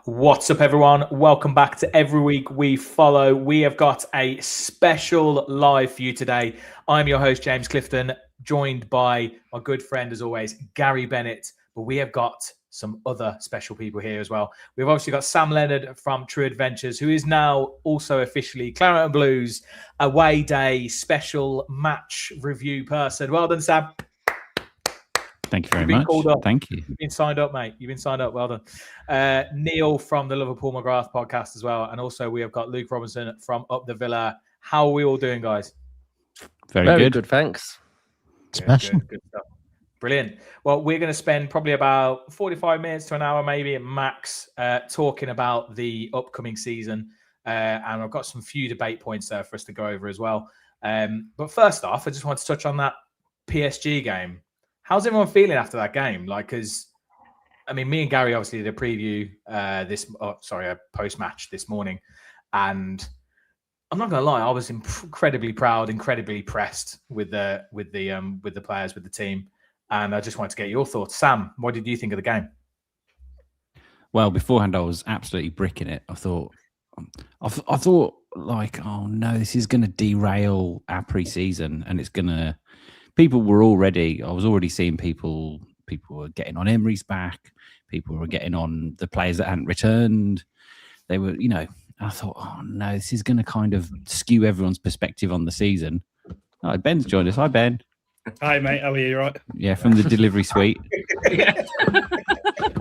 What's up, everyone? Welcome back to Every Week We Follow. We have got a special live for you today. I'm your host, James Clifton, joined by my good friend, as always, Gary Bennett. But we have got some other special people here as well. We've obviously got Sam Leonard from True Adventures, who is now also officially Claret and Blues away day special match review person. Well done, Sam. Thank you very much. Thank you. You've been signed up, mate. You've been signed up. Well done. Neil from the Love of Paul McGrath podcast as well. And also we have got Luke Robinson from Up the Villa. How are we all doing, guys? Very good, thanks. Special. Good stuff. Brilliant. Well, we're going to spend probably about 45 minutes to an hour, maybe at max, talking about the upcoming season. And I've got some few debate points there for us to go over as well. But first off, I just want to touch on that PSG game. How's everyone feeling after that game? Me and Gary obviously did a preview a post-match this morning, and I'm not going to lie, I was incredibly proud, incredibly pressed with the players, with the team, and I just wanted to get your thoughts. Sam, what did you think of the game? Well, beforehand, I was absolutely bricking it. I thought, oh no, this is going to derail our pre-season, and it's going to. I was already seeing people were getting on Emery's back. People were getting on the players that hadn't returned. They were, I thought, oh no, this is going to kind of skew everyone's perspective on the season. Oh, Ben's joined us. Hi, Ben. Hi, mate. How are you? You right? Yeah, from the delivery suite.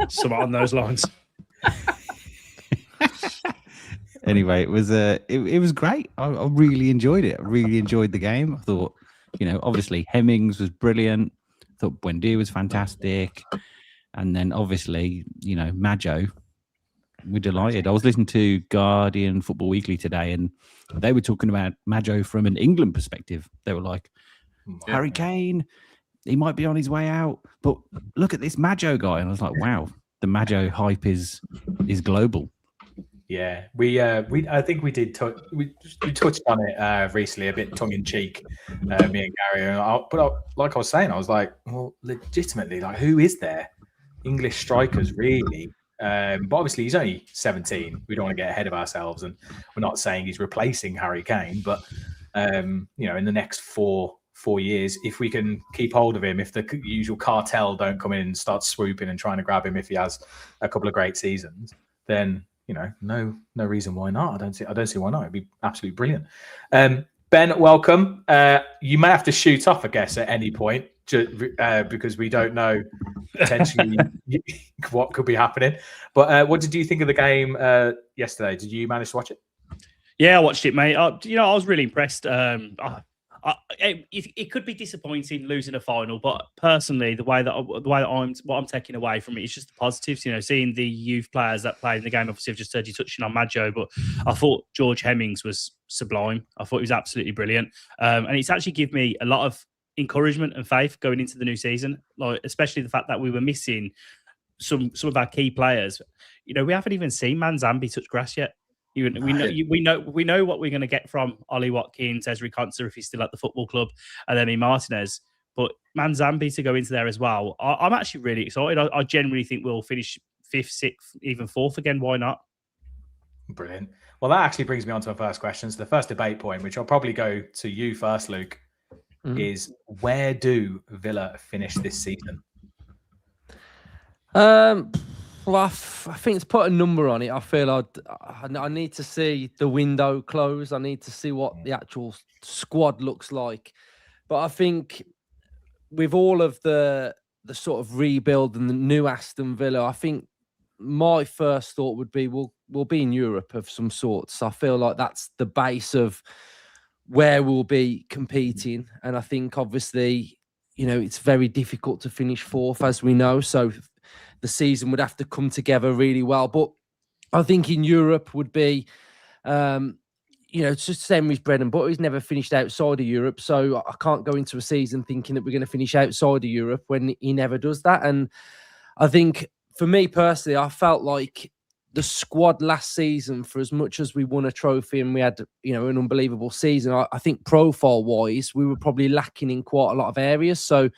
Something on those lines. Anyway, it was great. I really enjoyed it. I really enjoyed the game. I thought, obviously Hemmings was brilliant. I thought Buendia was fantastic. And then obviously, Maggio, we're delighted. I was listening to Guardian Football Weekly today, and they were talking about Maggio from an England perspective. They were like, Harry Kane, he might be on his way out, but look at this Maggio guy. And I was like, wow, the Maggio hype is global. Yeah, I think we did. We touched on it recently, a bit tongue in cheek, me and Gary. Like I was saying, I was like, well, legitimately, who is there? English strikers, really? But obviously, he's only 17. We don't want to get ahead of ourselves, and we're not saying he's replacing Harry Kane. But in the next four years, if we can keep hold of him, if the usual cartel don't come in and start swooping and trying to grab him, if he has a couple of great seasons, then. No reason why not. I don't see why not. It'd be absolutely brilliant. Ben, welcome. You may have to shoot off, I guess, at any point, because we don't know potentially what could be happening. But what did you think of the game yesterday? Did you manage to watch it? Yeah, I watched it, mate. I was really impressed. It could be disappointing losing a final, but personally, what I'm taking away from it is just the positives. Seeing the youth players that played in the game. Obviously, I've just heard you touching on Maggio, but I thought George Hemmings was sublime. I thought he was absolutely brilliant, and it's actually given me a lot of encouragement and faith going into the new season. Especially the fact that we were missing some of our key players. We haven't even seen Manzambi touch grass yet. We know what we're going to get from Ollie Watkins, Ezri Konsa if he's still at the football club, and then Martinez. But Manzambi to go into there as well. I'm actually really excited. I genuinely think we'll finish 5th, 6th, even 4th again. Why not? Brilliant. Well, that actually brings me on to my first question. So the first debate point, which I'll probably go to you first, Luke, is where do Villa finish this season? Well, I think it's put a number on it. I feel I need to see the window close. I need to see what the actual squad looks like. But I think with all of the sort of rebuild and the new Aston Villa, I think my first thought would be we'll be in Europe of some sorts. I feel like that's the base of where we'll be competing. And I think obviously, it's very difficult to finish 4th, as we know. So the season would have to come together really well. But I think in Europe would be, it's just Emery's bread and butter. He's never finished outside of Europe. So I can't go into a season thinking that we're going to finish outside of Europe when he never does that. And I think for me personally, I felt like the squad last season, for as much as we won a trophy and we had, an unbelievable season, I think profile-wise, we were probably lacking in quite a lot of areas. So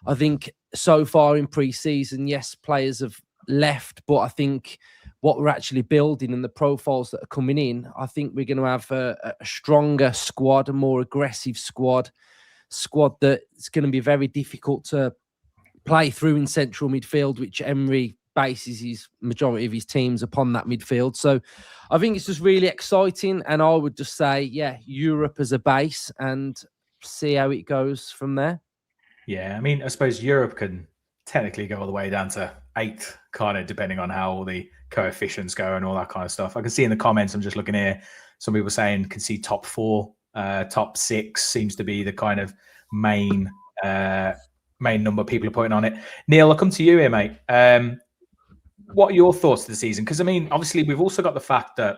I think so far in pre-season, yes, players have left, but I think what we're actually building and the profiles that are coming in, I think we're going to have a stronger squad, a more aggressive squad that's going to be very difficult to play through in central midfield, which Emery bases his majority of his teams upon that midfield. So I think it's just really exciting. And I would just say, yeah, Europe as a base and see how it goes from there. Yeah, I mean, I suppose Europe can technically go all the way down to 8th, kind of depending on how all the coefficients go and all that kind of stuff. I can see in the comments, I'm just looking here, some people saying can see top 4, top 6 seems to be the kind of main number people are putting on it. Neil, I'll come to you here, mate. What are your thoughts of the season? Because, I mean, obviously, we've also got the fact that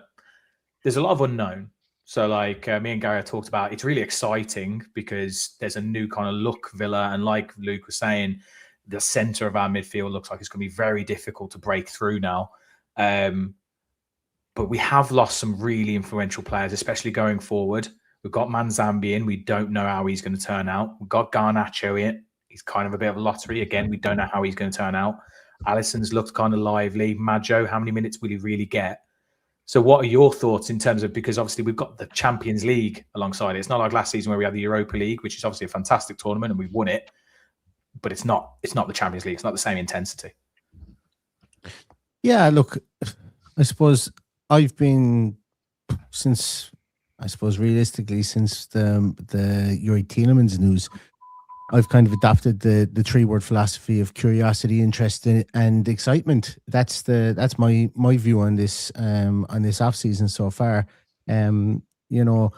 there's a lot of unknown. So, like me and Gary talked about, it's really exciting because there's a new kind of look, Villa. And like Luke was saying, the centre of our midfield looks like it's going to be very difficult to break through now. But we have lost some really influential players, especially going forward. We've got Manzambi in. We don't know how he's going to turn out. We've got Garnacho in. He's kind of a bit of a lottery. Again, we don't know how he's going to turn out. Alisson's looked kind of lively. Maggio, how many minutes will he really get? So what are your thoughts in terms of, because obviously we've got the Champions League alongside it. It's not like last season where we had the Europa League, which is obviously a fantastic tournament and we won it, but it's not the Champions League. It's not the same intensity. Yeah, look, I suppose I've been realistically since the Yuri Tielemans news, I've kind of adopted the 3-word philosophy of curiosity, interest, and excitement. That's my view on this off season so far. You know,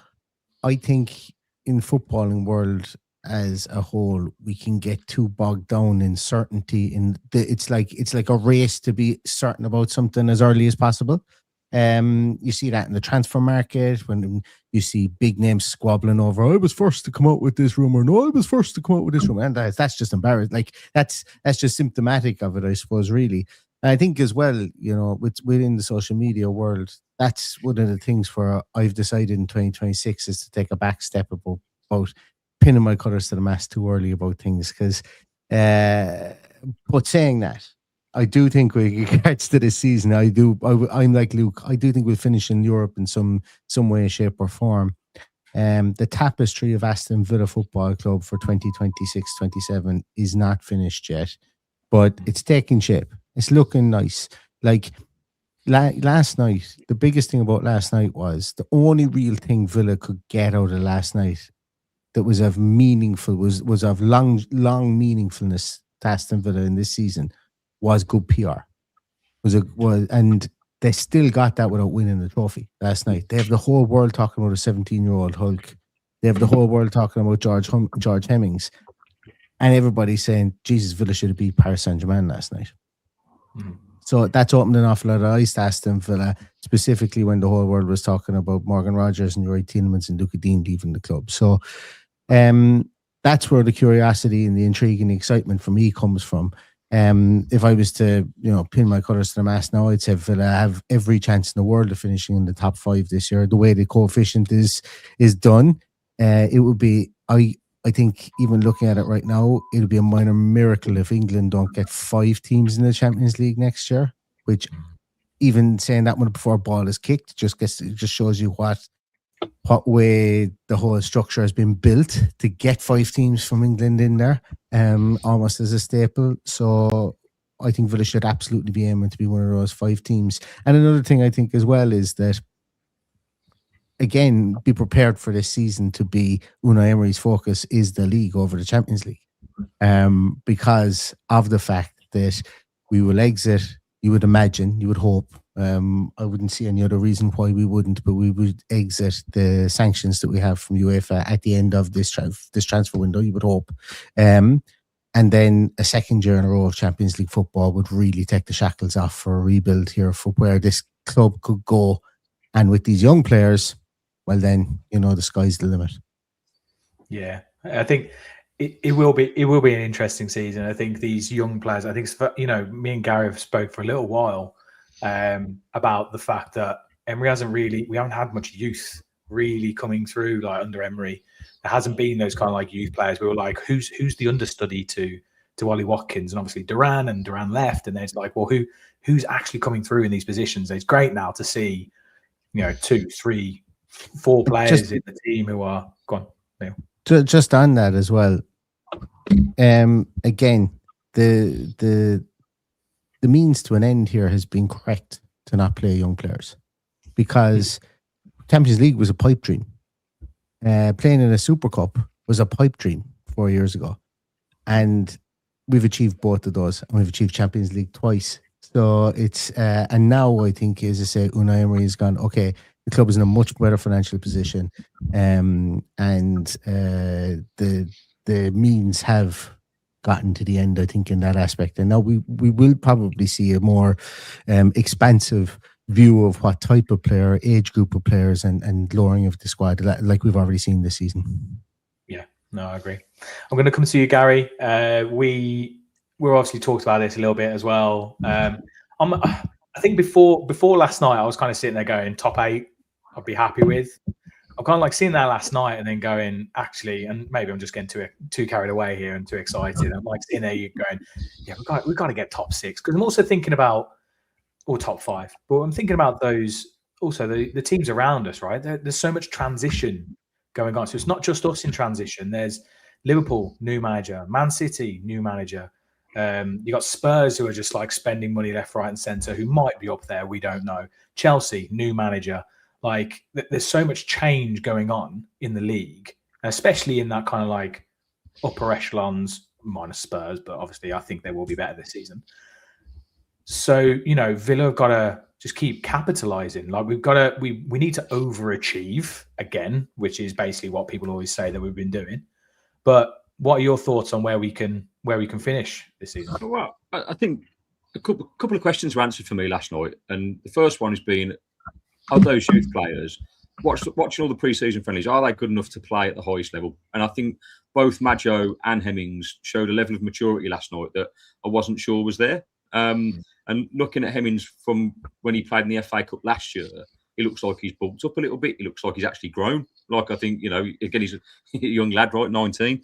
I think in footballing world as a whole, we can get too bogged down in certainty. It's like a race to be certain about something as early as possible. You see that in the transfer market when you see big names squabbling over, I was first to come out with this rumor. No, I was first to come out with this rumor. And that's just embarrassing. Like that's just symptomatic of it, I suppose, really. And I think as well, you know, within the social media world, that's one of the things where I've decided in 2026 is to take a back step about pinning my colours to the mast too early about things. Because, but saying that, I do think with regards to this season, I'm like Luke. I do think we'll finish in Europe in some way, shape, or form. The tapestry of Aston Villa Football Club for 2026-27 is not finished yet, but it's taking shape. It's looking nice. Like last night, the biggest thing about last night was the only real thing Villa could get out of last night that was of meaningful was of long meaningfulness to Aston Villa in this season. Was good PR. And they still got that without winning the trophy last night. They have the whole world talking about a 17-year-old Hulk. They have the whole world talking about George Hemmings. And everybody's saying, Jesus, Villa should have beat Paris Saint-Germain last night. Mm-hmm. So that's opened an awful lot of eyes to Aston Villa, specifically when the whole world was talking about Morgan Rogers and Yuri Tielemans and Luca Dean leaving the club. So that's where the curiosity and the intrigue and the excitement for me comes from. If I was to, pin my colours to the mast now, I'd say Villa have every chance in the world of finishing in the top 5 this year. The way the coefficient is done, it would be, I think even looking at it right now, it'll be a minor miracle if England don't get 5 teams in the Champions League next year, which even saying that one before a ball is kicked just shows you what way the whole structure has been built to get 5 teams from England in there, almost as a staple. So I think Villa should absolutely be aiming to be one of those 5 teams. And another thing I think as well is that, again, be prepared for this season to be Unai Emery's focus is the league over the Champions League, because of the fact that we will exit, you would imagine, you would hope, I wouldn't see any other reason why we wouldn't, but we would exit the sanctions that we have from UEFA at the end of this transfer window, you would hope. And then a second year in a row of Champions League football would really take the shackles off for a rebuild here for where this club could go. And with these young players, well then, the sky's the limit. Yeah, I think it will be an interesting season. I think these young players, I think, me and Gary have spoke for a little while about the fact that Emery we haven't had much youth really coming through like under Emery. There hasn't been those kind of like youth players. We were like, who's the understudy to to Ollie Watkins and obviously Duran left, and there's like, well, who's actually coming through in these positions? It's great now to see, 2, 3, 4 players in the team who are gone. Just on that as well. Again, the means to an end here has been correct to not play young players, because Champions League was a pipe dream. Playing in a Super Cup was a pipe dream 4 years ago, and we've achieved both of those, and we've achieved Champions League twice. So it's and now I think, as I say, Unai Emery has gone, okay, the club is in a much better financial position, and the means have gotten to the end, I think, in that aspect. And now we will probably see a more expansive view of what type of player, age group of players, and lowering of the squad, like we've already seen this season. Yeah, no, I agree. I'm going to come to you, Gary. We're obviously talked about this a little bit as well. I think before last night, I was kind of sitting there going, top 8, I'd be happy with. I'm kind of like seeing that last night and then going, actually, and maybe I'm just getting too carried away here and too excited. I'm like sitting there going, yeah, we've got to get top 6, because I'm also thinking about, or top 5, but I'm thinking about those also the teams around us, right? There's so much transition going on. So it's not just us in transition. There's Liverpool, new manager, Man City, new manager. You got Spurs, who are just like spending money left, right, and centre, who might be up there. We don't know. Chelsea, new manager. Like, there's so much change going on in the league, especially in that kind of like upper echelons, minus Spurs, but obviously I think they will be better this season. So, Villa have got to just keep capitalising. Like, we need to overachieve again, which is basically what people always say that we've been doing. But what are your thoughts on where we can finish this season? Well, I think a couple of questions were answered for me last night, and the first one has been, are those youth players watching all the pre-season friendlies, are they good enough to play at the highest level? And I think both Maggio and Hemmings showed a level of maturity last night that I wasn't sure was there. And looking at Hemmings from when he played in the FA Cup last year, he looks like he's bulked up a little bit. He looks like he's actually grown. Like, I think, again, he's a young lad, right? 19.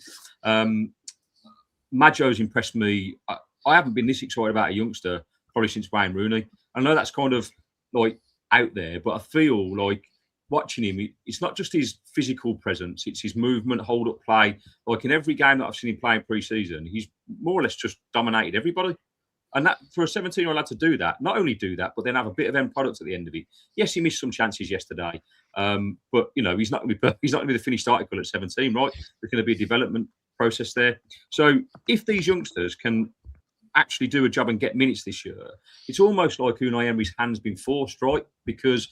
Maggio's impressed me. I haven't been this excited about a youngster probably since Wayne Rooney. I know that's kind of like out there, but I feel like watching him, it's not just his physical presence, it's his movement, hold up play. Like, in every game that I've seen him play in pre-season, he's more or less just dominated everybody. And that, for a 17-year-old lad to do that, not only do that, but then have a bit of end product at the end of it. Yes, he missed some chances yesterday, but he's not going to be the finished article at 17, right? There's going to be a development process there. So if these youngsters can actually do a job and get minutes this year, it's almost like Unai Emery's hand's been forced, right? Because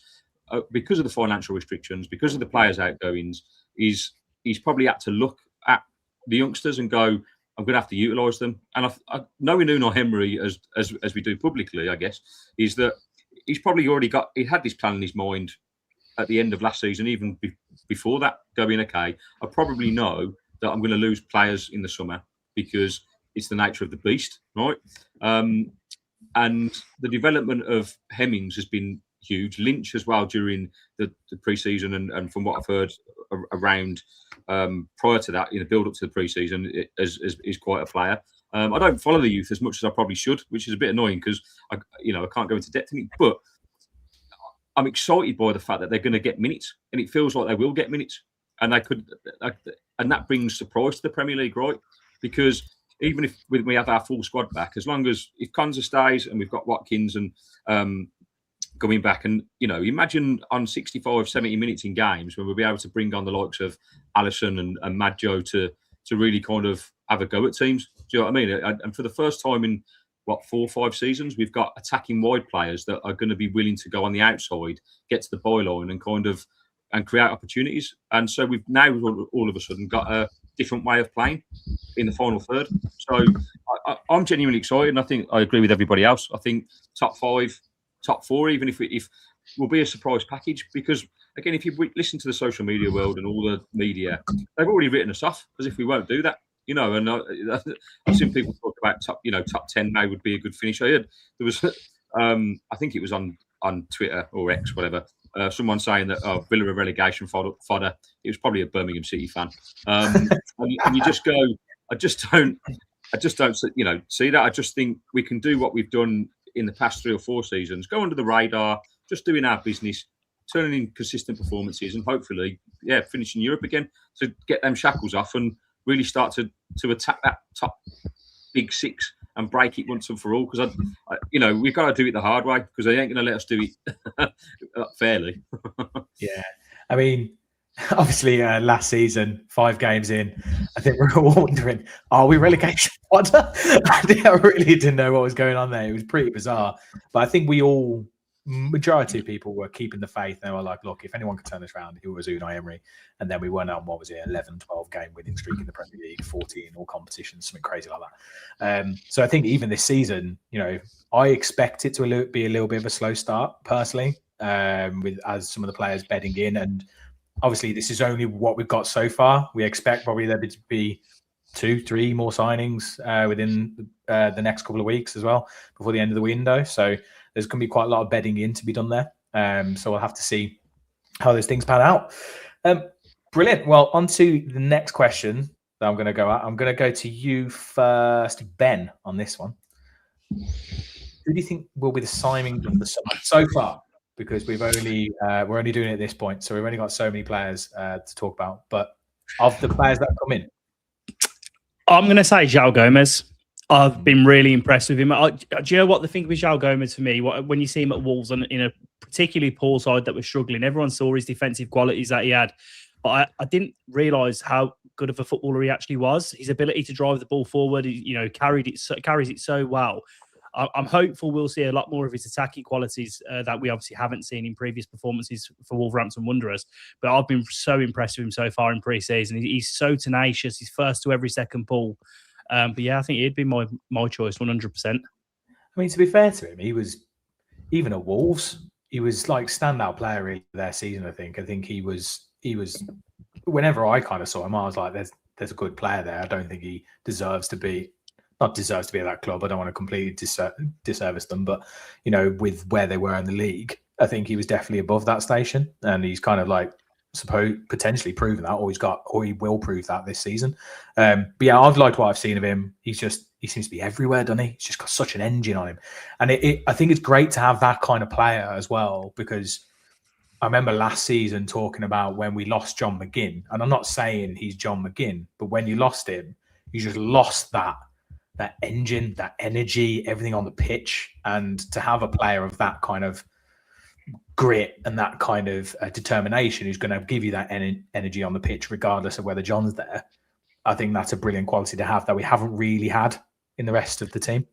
of the financial restrictions, because of the players' outgoings, he's probably had to look at the youngsters and go, I'm going to have to utilise them. And I knowing Unai Emery as we do publicly, I guess, is that he's probably he had this plan in his mind at the end of last season, even before that, going, okay, I probably know that I'm going to lose players in the summer because it's the nature of the beast, right? And the development of Hemmings has been huge. Lynch as well during the pre-season, and from what I've heard around prior to that, in the build-up to the pre-season, is quite a player. I don't follow the youth as much as I probably should, which is a bit annoying because I can't go into depth in it. But I'm excited by the fact that they're going to get minutes, and it feels like they will get minutes, and they could, and that brings surprise to the Premier League, right? Because even if we have our full squad back, as long as if Konza stays and we've got Watkins and coming back, and imagine on 65, 70 minutes in games when we'll be able to bring on the likes of Alisson and Maggio to really kind of have a go at teams. Do you know what I mean? And for the first time in 4 or 5 seasons, we've got attacking wide players that are going to be willing to go on the outside, get to the byline, and create opportunities. And so we've now all of a sudden got a different way of playing in the final third. So I'm genuinely excited, and I think I agree with everybody else. I think top 5, top 4, even if will be a surprise package, because again, if you listen to the social media world and all the media, they've already written us off as if we won't do that. And I've seen people talk about top 10 now would be a good finish. I heard there was, I think it was on Twitter or X, whatever, someone saying that Villa are relegation fodder. It was probably a Birmingham City fan. And you just go, I just don't. I just don't, see that. I just think we can do what we've done in the past 3 or 4 seasons, go under the radar, just doing our business, turning in consistent performances, and hopefully, finishing Europe again to get them shackles off and really start to attack that top big 6 and break it once and for all. Because we've got to do it the hard way, because they ain't going to let us do it fairly. Yeah, I mean, obviously, last season, 5 games in, I think we're all wondering, are we relegation fodder? I really didn't know what was going on there. It was pretty bizarre. But I think majority of people were keeping the faith. They were like, look, if anyone could turn this around, it was Unai Emery. And then we went on, 11, 12 game winning streak in the Premier League, 40 in all competitions, something crazy like that. So I think even this season, I expect it to be a little bit of a slow start, personally, as some of the players bedding in. And obviously, this is only what we've got so far. We expect probably there to be 2-3 more signings within the next couple of weeks as well, before the end of the window. So there's going to be quite a lot of bedding in to be done there. So we'll have to see how those things pan out. Brilliant. Well, on to the next question that I'm going to go at. I'm going to go to you first, Ben, on this one. Who do you think will be the signing of the summer so far? Because we're only doing it at this point, so we've only got so many players to talk about. But of the players that come in, I'm going to say João Gomes. I've been really impressed with him. Do you know what the thing with João Gomes for me? When you see him at Wolves in a particularly poor side that was struggling, everyone saw his defensive qualities that he had, but I didn't realise how good of a footballer he actually was. His ability to drive the ball forward, carries it so well. I'm hopeful we'll see a lot more of his attacking qualities that we obviously haven't seen in previous performances for Wolverhampton Wanderers. But I've been so impressed with him so far in pre-season. He's so tenacious. He's first to every second ball. But yeah, I think he'd be my choice 100%. I mean, to be fair to him, he was, even at Wolves, he was like standout player really their season, I think. I think he was, whenever I kind of saw him, I was like, there's a good player there. I don't think he deserves to be at that club. I don't want to completely disservice them, but with where they were in the league, I think he was definitely above that station, and he's kind of like potentially proven that, or he will prove that this season. But yeah, I've liked what I've seen of him. He seems to be everywhere, doesn't he? He's just got such an engine on him, and I think it's great to have that kind of player as well, because I remember last season talking about when we lost John McGinn, and I'm not saying he's John McGinn, but when you lost him, you just lost that engine, that energy, everything on the pitch. And to have a player of that kind of grit and that kind of determination who's going to give you that energy on the pitch, regardless of whether John's there, I think that's a brilliant quality to have that we haven't really had in the rest of the team.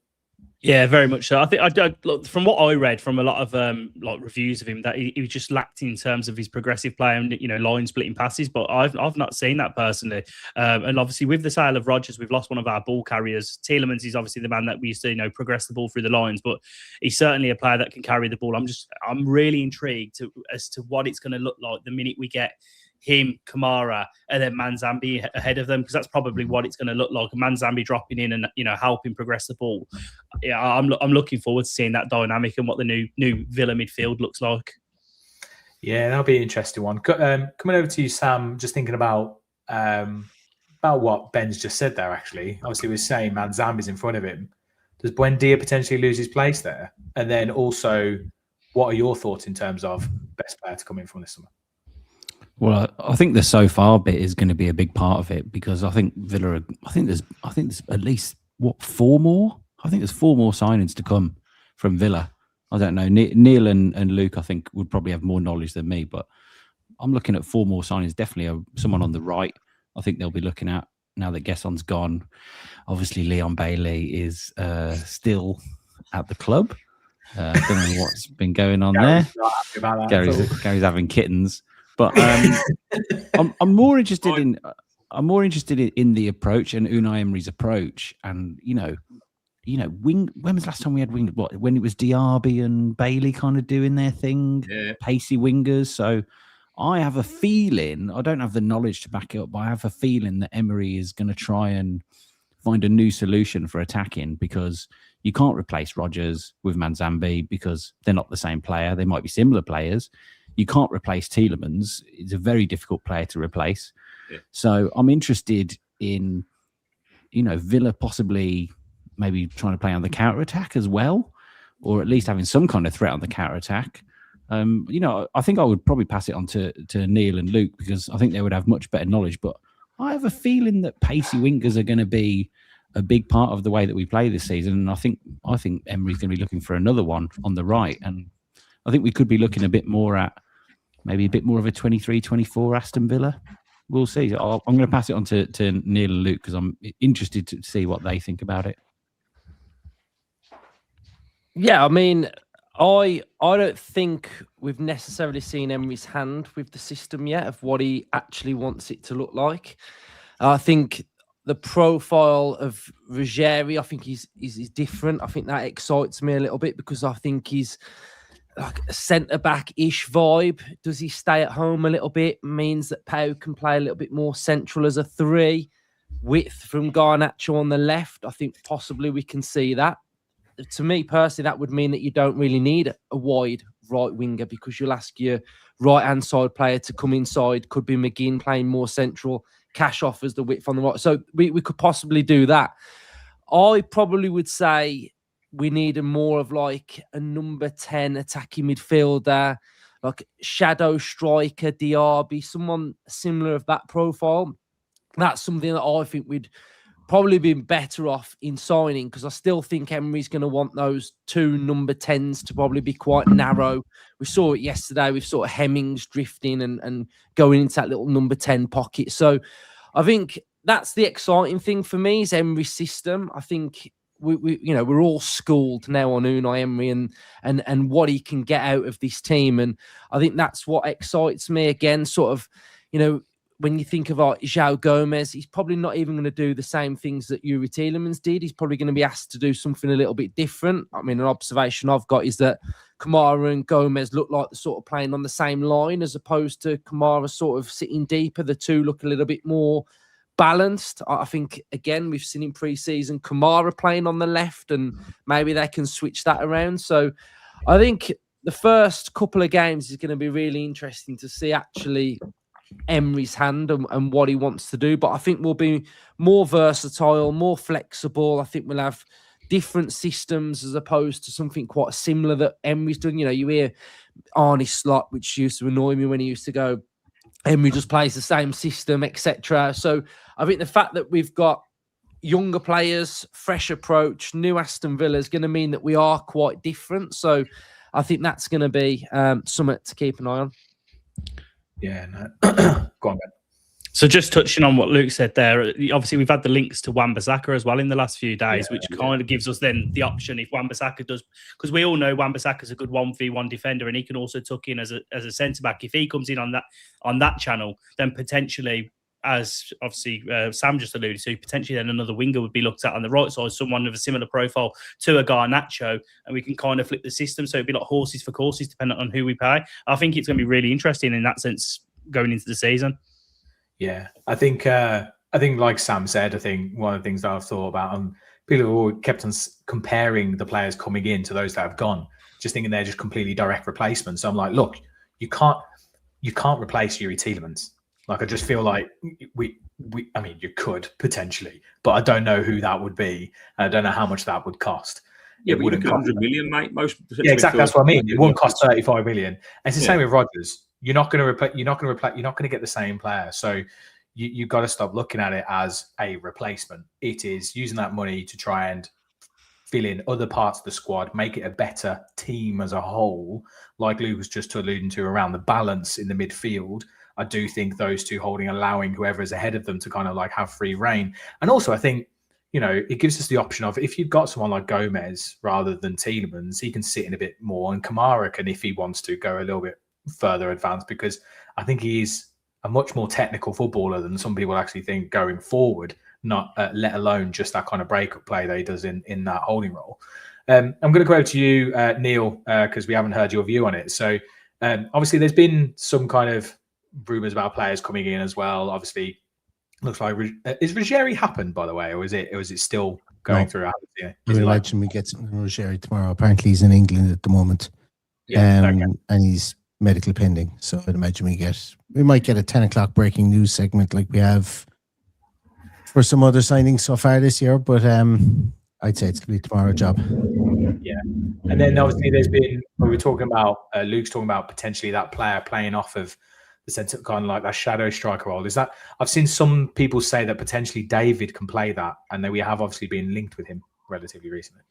Yeah, very much so. I think from what I read from a lot of reviews of him, that he just lacked in terms of his progressive play and line splitting passes. But I've not seen that personally. And obviously with the sale of Rodgers, we've lost one of our ball carriers. Tielemans is obviously the man that we used to progress the ball through the lines, but he's certainly a player that can carry the ball. I'm really intrigued as to what it's going to look like the minute we get him, Kamara, and then Manzambi ahead of them, because that's probably what it's going to look like. Manzambi dropping in and helping progress the ball. Yeah, I'm looking forward to seeing that dynamic and what the new Villa midfield looks like. Yeah, that'll be an interesting one. Coming over to you, Sam, just thinking about what Ben's just said there. Actually, obviously we're saying Manzambi's in front of him. Does Buendia potentially lose his place there? And then also, what are your thoughts in terms of best player to come in from this summer? Well, I think the so far bit is going to be a big part of it, because I think Villa. I think there's at least 4 more. I think there's 4 more signings to come from Villa. I don't know. Neil and Luke, I think, would probably have more knowledge than me, but I'm looking at 4 more signings. Definitely someone on the right. I think they'll be looking at now that Gesson's gone. Obviously, Leon Bailey is still at the club. Don't know what's been going on there. Gary's having kittens. But I'm more interested in the approach and Unai Emery's approach. And when was the last time we had wing? When it was Diaby and Bailey kind of doing their thing, pacey wingers. So I have a feeling, I don't have the knowledge to back it up, but I have a feeling that Emery is going to try and find a new solution for attacking, because you can't replace Rodgers with Manzambi because they're not the same player. They might be similar players. You can't replace Tielemans. It's a very difficult player to replace. Yeah. So I'm interested in Villa possibly maybe trying to play on the counter attack as well, or at least having some kind of threat on the counter attack. I think I would probably pass it on to Neil and Luke, because I think they would have much better knowledge. But I have a feeling that pacey wingers are going to be a big part of the way that we play this season. And I think Emery's going to be looking for another one on the right. And I think we could be looking a bit more at maybe a bit more of a 23-24 Aston Villa. We'll see. I'm going to pass it on to Neil and Luke, because I'm interested to see what they think about it. Yeah, I mean, I don't think we've necessarily seen Emery's hand with the system yet of what he actually wants it to look like. I think the profile of Ruggieri, I think is different. I think that excites me a little bit, because I think he's like a centre-back-ish vibe. Does he stay at home a little bit? Means that Pau can play a little bit more central as a 3. Width from Garnacho on the left. I think possibly we can see that. To me personally, that would mean that you don't really need a wide right winger, because you'll ask your right-hand side player to come inside. Could be McGinn playing more central. Cash offers the width on the right. So we could possibly do that. I probably would say we need a more of like a number 10 attacking midfielder, like shadow striker, Diaby, someone similar of that profile. That's something that I think we'd probably been better off in signing, because I still think Emery's going to want those 2 number 10s to probably be quite narrow. We saw it yesterday with sort of Hemmings drifting and going into that little number 10 pocket. So I think that's the exciting thing for me is Emery's system. I think we're all schooled now on Unai Emery and what he can get out of this team. And I think that's what excites me again, sort of, when you think of João Gomes, he's probably not even going to do the same things that Youri Tielemans did. He's probably going to be asked to do something a little bit different. I mean, an observation I've got is that Kamara and Gomes look like they're sort of playing on the same line, as opposed to Kamara sort of sitting deeper. The two look a little bit more balanced. I think, again, we've seen in pre-season Kamara playing on the left, and maybe they can switch that around. So I think the first couple of games is going to be really interesting to see actually Emery's hand and what he wants to do. But I think we'll be more versatile, more flexible. I think we'll have different systems as opposed to something quite similar that Emery's done. You hear Arne Slot, which used to annoy me when he used to go, Emery just plays the same system, etc. So I think the fact that we've got younger players, fresh approach, new Aston Villa is going to mean that we are quite different. So I think that's going to be something to keep an eye on. Yeah, no. Go on, Ben. So just touching on what Luke said there, obviously we've had the links to Wan-Bissaka as well in the last few days, which kind of gives us then the option if Wan-Bissaka does, because we all know Wan-Bissaka's a good 1v1 defender, and he can also tuck in as a centre-back. If he comes in on that channel, then potentially, as obviously Sam just alluded to, potentially then another winger would be looked at on the right side, someone with a similar profile to a Garnacho, and we can kind of flip the system. So it'd be like horses for courses, depending on who we pay. I think it's going to be really interesting in that sense going into the season. Yeah, I think like Sam said, I think one of the things that I've thought about, people have all kept on comparing the players coming in to those that have gone, just thinking they're just completely direct replacements. So I'm like, look, you can't replace Youri Tielemans. Like, I just feel like I mean, you could potentially, but I don't know who that would be. I don't know how much that would cost. Yeah, but wouldn't cost 100 million, mate. Yeah, exactly. That's what I mean. It won't cost 35 million. And it's the same with Rodgers. You're not going to get the same player. So you've got to stop looking at it as a replacement. It is using that money to try and fill in other parts of the squad, make it a better team as a whole. Like Luke was just alluding to around the balance in the midfield. I do think those two allowing whoever is ahead of them to kind of like have free reign. And also I think, it gives us the option of, if you've got someone like Gomes rather than Tielemans, he can sit in a bit more, and Kamara can, if he wants to, go a little bit further advanced, because I think he's a much more technical footballer than some people actually think going forward, not let alone just that kind of breakup play that he does in that holding role. I'm going to go over to you, Neil, because we haven't heard your view on it. So obviously there's been some kind of rumours about players coming in as well. Obviously, looks like is Ruggieri happened, by the way, or is it still going through? I imagine we get something from Ruggieri tomorrow. Apparently he's in England at the moment, and he's medical pending. So I'd imagine we might get a 10 o'clock breaking news segment like we have for some other signings so far this year, but I'd say it's going to be tomorrow's job. Yeah. And then obviously there's been, we were talking about, Luke's talking about potentially that player playing off of the centre, kind of like that shadow striker role. Is that, I've seen some people say that potentially David can play that, and that we have obviously been linked with him relatively recently.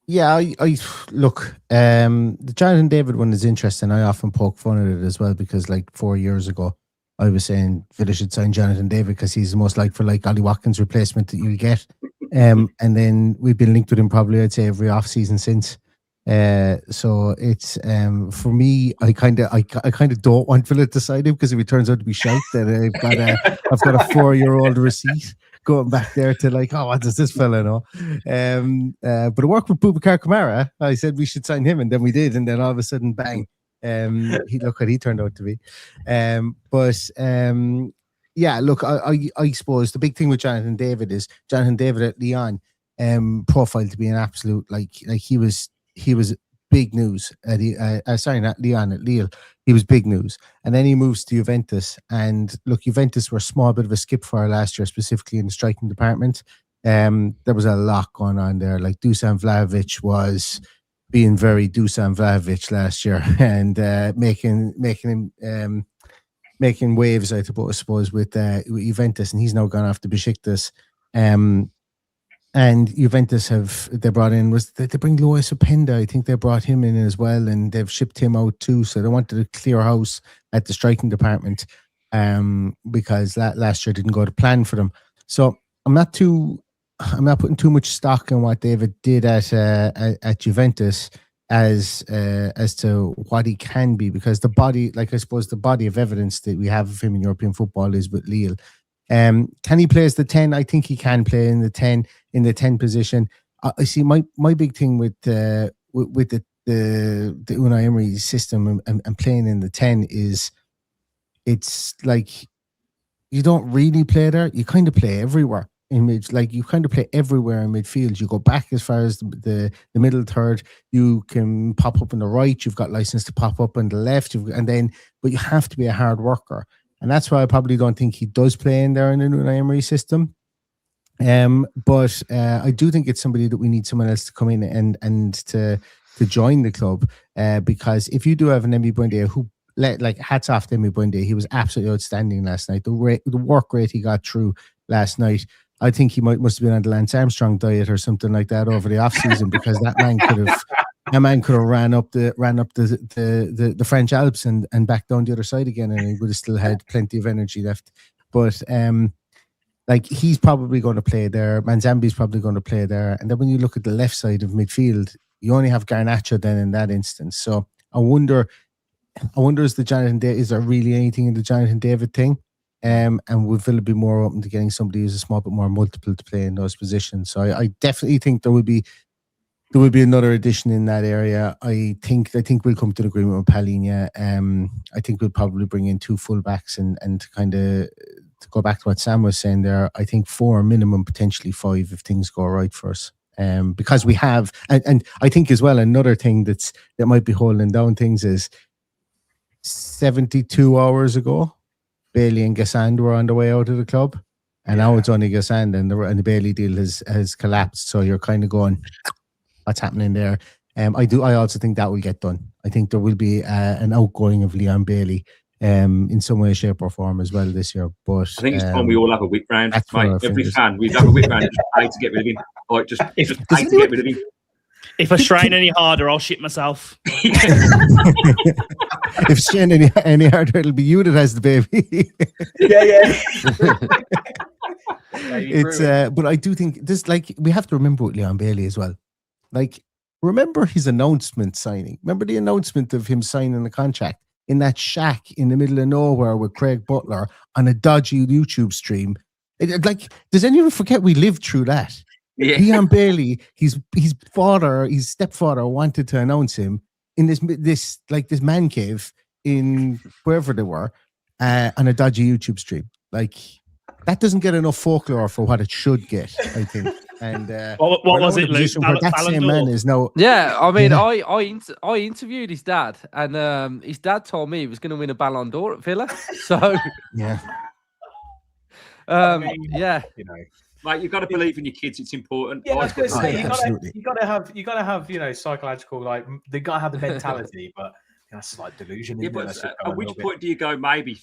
Yeah, I look, the Jonathan David one is interesting. I often poke fun at it as well, because like 4 years ago, I was saying Villa should sign Jonathan David because he's the most like for like Ollie Watkins replacement that you'll get. And then we've been linked with him probably, I'd say, every off season since. So it's for me, I kind of don't want Villa to sign him, because if it turns out to be shite, then I've got a 4-year-old receipt going back there to like, oh, what does this fella know? But it worked with Boubacar Kamara. I said we should sign him, and then we did, and then all of a sudden, bang! Look what he turned out to be. Yeah, look, I suppose the big thing with Jonathan David is Jonathan David at Lyon profiled to be an absolute like he was big news at sorry, not Lyon, at Lille. He was big news, and then he moves to Juventus. And look, Juventus were a small bit of a skip for last year, specifically in the striking department. There was a lot going on there. Like Dusan Vlahovic was being very Dusan Vlahovic last year, and making waves, I suppose, with Juventus, and he's now gone off to Besiktas. And Juventus they brought in, they bring Lois Openda. I think they brought him in as well, and they've shipped him out too. So they wanted to clear house at the striking department, because last year didn't go to plan for them. So I'm not putting too much stock in what David did at Juventus as to what he can be, because the body, like I suppose the body of evidence that we have of him in European football is with Lille. Can he play as the 10? I think he can play in the 10 position. I see my big thing with the Unai Emery system and playing in the 10 is, it's like you don't really play there. You kind of play everywhere in mid. Like you kind of play everywhere in midfield. You go back as far as the middle third. You can pop up on the right. You've got license to pop up on the left. But you have to be a hard worker. And that's why I probably don't think he does play in there in the Unai Emery system. But I do think it's somebody that we need someone else to come in and to join the club. Because if you do have an Emery Buendia, who hats off to Emery Buendia, he was absolutely outstanding last night. The work rate he got through last night, I think he must have been on the Lance Armstrong diet or something like that over the off season, because that man could have ran up the French Alps and back down the other side again, and he would have still had plenty of energy left. But like he's probably going to play there. Manzambi's probably going to play there. And then when you look at the left side of midfield, you only have Garnacho then in that instance. So I wonder is there really anything in the Jonathan David thing? And would Villa be more open to getting somebody who's a small bit more multiple to play in those positions? So I definitely think there would be another addition in that area. I think we'll come to an agreement with Palhinha. I think we'll probably bring in 2 fullbacks and kind of, to go back to what Sam was saying there, I think 4 minimum, potentially 5 if things go right for us. Because we have, and I think as well, another thing that might be holding down things is 72 hours ago, Bailey and Gassand were on the way out of the club, and now it's only Gassand, and the Bailey deal has collapsed. So you're kind of going, what's happening there? I also think that will get done. I think there will be an outgoing of Leon Bailey in some way, shape or form as well this year. But I think it's time we all have a whip round. Mate, every fan, we'd have a whip round just pay to get rid of him. Like just pay to get rid of him. If I strain any harder, I'll shit myself. If strain any harder, it'll be you that has the baby. Yeah. It's but I do think this, like, we have to remember with Leon Bailey as well. Like, remember his announcement signing. Remember the announcement of him signing the contract in that shack in the middle of nowhere with Craig Butler on a dodgy YouTube stream. Does anyone forget we lived through that? Yeah. Leon Bailey, his stepfather wanted to announce him in this man cave in wherever they were on a dodgy YouTube stream. Like, that doesn't get enough folklore for what it should get, I think. And what was it, Luke? That same man is now. Yeah, I mean, yeah. I interviewed his dad, and his dad told me he was going to win a Ballon d'Or at Villa. So yeah. Yeah. You know. Mate, you've got to believe in your kids. It's important. Yeah, I was going to say, absolutely. you got to have, you know, psychological, like they got to have the mentality, but that's like delusion. Yeah, Isn't but it? at which point do you go, maybe,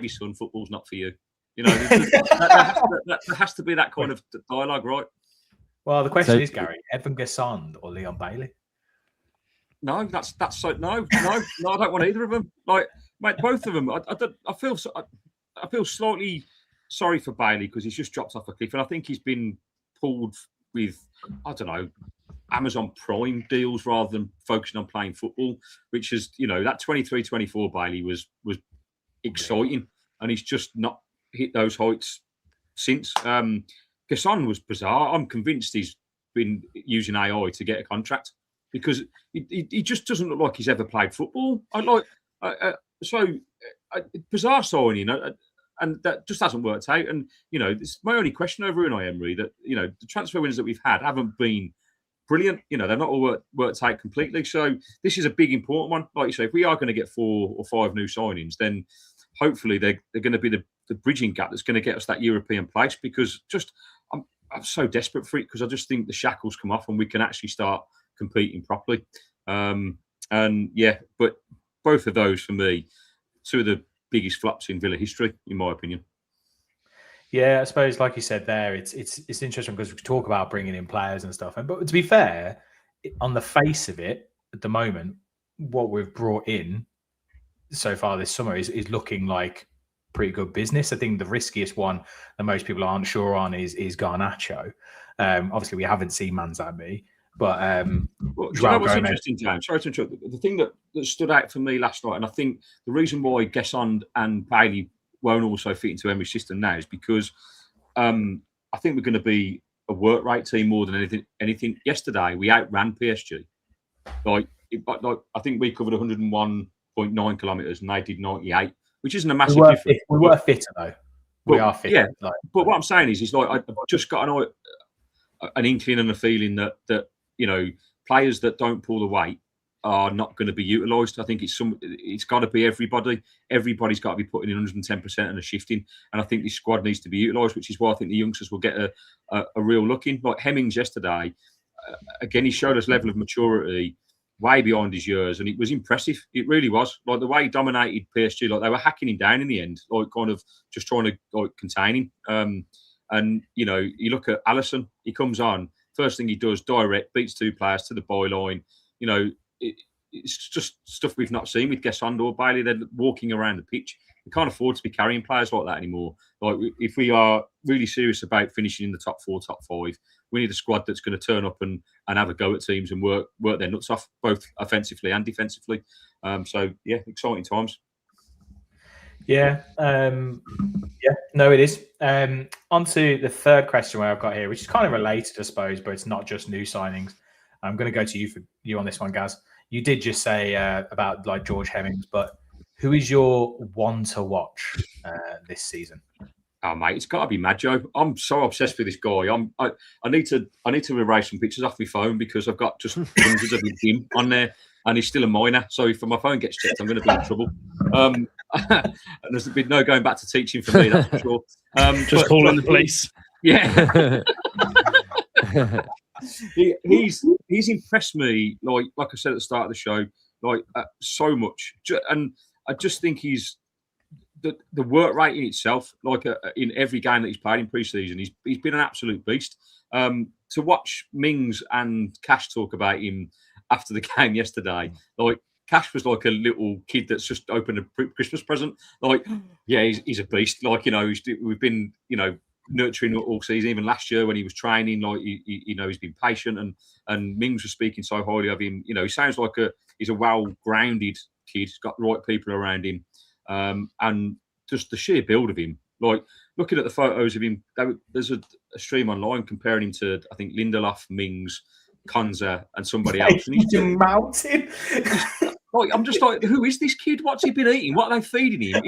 son, football's not for you? You know, there has to be that kind of dialogue, right? Well, the question is, Gary, Evan Gassond or Leon Bailey? No, that's so no, I don't want either of them. Like, mate, both of them. I feel slightly sorry for Bailey because he's just dropped off a cliff, and I think he's been pulled with, I don't know, Amazon Prime deals rather than focusing on playing football, which is, you know, that 23-24 Bailey was exciting, and he's just not hit those heights since. Gasson was bizarre. I'm convinced he's been using AI to get a contract because he just doesn't look like he's ever played football. Bizarre signing, and that just hasn't worked out. And, you know, it's my only question over Unai Emery that, you know, the transfer winners that we've had haven't been brilliant. You know, they're not all worked out completely. So this is a big, important one. Like you say, if we are going to get 4 or 5 new signings, then hopefully they're going to be the bridging gap that's going to get us that European place, because just I'm so desperate for it, because I just think the shackles come off and we can actually start competing properly. And yeah, but both of those for me, 2 of the biggest flops in Villa history, in my opinion. Yeah, I suppose, like you said there, it's interesting because we talk about bringing in players and stuff. But to be fair, on the face of it, at the moment, what we've brought in so far this summer is looking like pretty good business. I think the riskiest one that most people aren't sure on is Garnacho. Obviously, we haven't seen Manzambi, but well, do you know what's interesting, James? Sorry to interrupt. The thing that stood out for me last night, and I think the reason why Gassond and Bailey won't also fit into Emery's system now is because I think we're going to be a work rate team more than anything. Yesterday, we outran PSG. Like I think we covered 101.9 kilometres and they did 98, which isn't a massive difference. We were fitter though. We are fit. Yeah, but what I'm saying is like I've just got an inkling and a feeling that you know, players that don't pull the weight are not going to be utilised. I think it's got to be everybody. Everybody's got to be putting in 110% and a shifting. And I think this squad needs to be utilised, which is why I think the youngsters will get a real look in. Like Hemmings yesterday, again, he showed us level of maturity way behind his years, and it was impressive. It really was. Like the way he dominated PSG, like they were hacking him down in the end, like kind of just trying to like contain him. And you know, you look at Alisson, he comes on, first thing he does, direct, beats 2 players to the byline. You know, it's just stuff we've not seen with Gassond or Bailey. They're walking around the pitch. We can't afford to be carrying players like that anymore. Like if we are really serious about finishing in the top 4, top 5, we need a squad that's going to turn up and have a go at teams and work their nuts off, both offensively and defensively. So yeah, exciting times. Yeah. No, it is. On to the third question where I've got here, which is kind of related, I suppose, but it's not just new signings. I'm going to go to you on this one, Gaz. You did just say about like George Hemmings, but who is your one to watch this season? Oh mate, it's got to be Maggio. I'm so obsessed with this guy. I need to erase some pictures off my phone because I've got just hundreds of him on there, and he's still a minor. So if my phone gets checked, I'm going to be in trouble. And there's been no going back to teaching for me, that's for sure. Just calling the police. Yeah. He's impressed me, like I said at the start of the show, like so much, and I just think he's the work rate in itself, like in every game that he's played in pre-season, he's been an absolute beast. To watch Mings and Cash talk about him after the game yesterday, like Cash was like a little kid that's just opened a Christmas present. Like, yeah, he's a beast. Like, you know, we've been, you know, nurturing all season. Even last year when he was training, like you know, he's been patient, and Mings was speaking so highly of him. You know, he sounds like he's a well-grounded kid. He's got the right people around him, and just the sheer build of him. Like looking at the photos of him, there's a stream online comparing him to, I think, Lindelof, Mings, Konza, and somebody else. And he's mountain. Like, I'm just like, who is this kid? What's he been eating? What are they feeding him?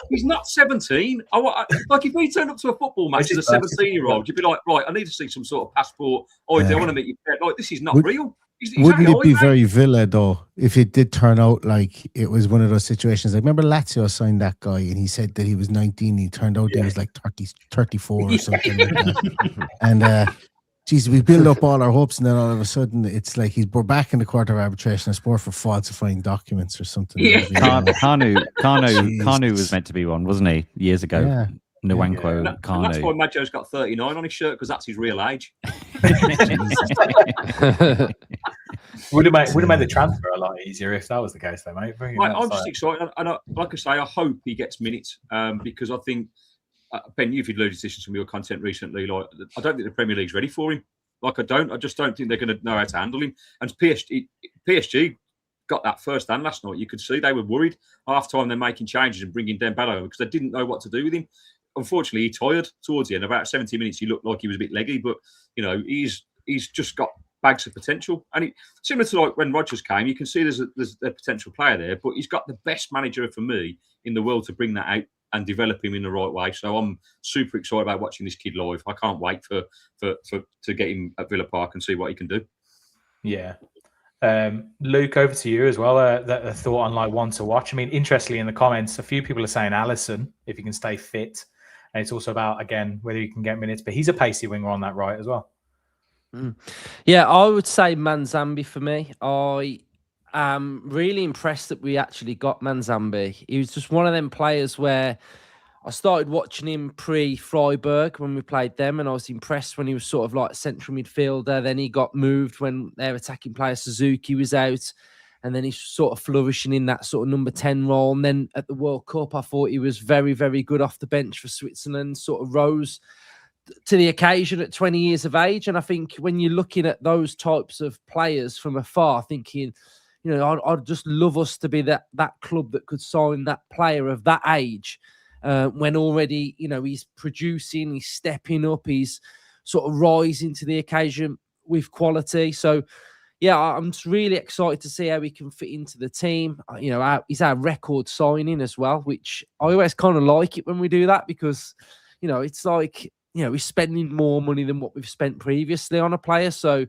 He's not 17. Like, if he turned up to a football match as a 17-year-old, you'd be like, right, I need to see some sort of passport. Oh, I want to meet your pet. Like, this is not real. Wouldn't it be very Villa though if it did turn out like it was one of those situations? I remember Lazio signed that guy and he said that he was 19. He turned out he was like 30, 34 or something like that. And geez, we build up all our hopes and then all of a sudden it's like we're back in the court of arbitration of sport for falsifying documents or something. Yeah. Carnu was meant to be one, wasn't he? Years ago. Yeah. Nwankwo, And Carnu. that's why Maggio's got 39 on his shirt, because that's his real age. Would have made the transfer a lot easier if that was the case, though, mate. I'm just excited, and like I say, I hope he gets minutes because I think Ben, you've alluded to this in some of your content recently. Like, I don't think the Premier League's ready for him. Like, I just don't think they're going to know how to handle him. And PSG got that first hand last night. You could see they were worried. Half time, they're making changes and bringing Dembele over because they didn't know what to do with him. Unfortunately, he tired towards the end. About 70 minutes, he looked like he was a bit leggy, but he's just got bags of potential. And similar to like when Rodgers came, you can see there's a potential player there, but he's got the best manager for me in the world to bring that out and develop him in the right way. So I'm super excited about watching this kid live. I can't wait to get him at Villa Park and see what he can do. Yeah. Luke, over to you as well. A thought on like one to watch. I mean, interestingly, in the comments, a few people are saying Alisson, if he can stay fit. And it's also about, again, whether he can get minutes, but he's a pacey winger on that right as well. Yeah, I would say Manzambi for me. I am really impressed that we actually got Manzambi. He was just one of them players where I started watching him pre-Freiburg when we played them, and I was impressed when he was sort of like central midfielder. Then he got moved when their attacking player Suzuki was out, and then he's sort of flourishing in that sort of number 10 role. And then at the World Cup, I thought he was very, very good off the bench for Switzerland, sort of rose to the occasion at 20 years of age. And I think when you're looking at those types of players from afar, thinking, I'd just love us to be that club that could sign that player of that age. When already, he's producing, he's stepping up, he's sort of rising to the occasion with quality. So, yeah, I'm just really excited to see how he can fit into the team. He's our record signing as well, which I always kind of like it when we do that because, it's like, we're spending more money than what we've spent previously on a player. So,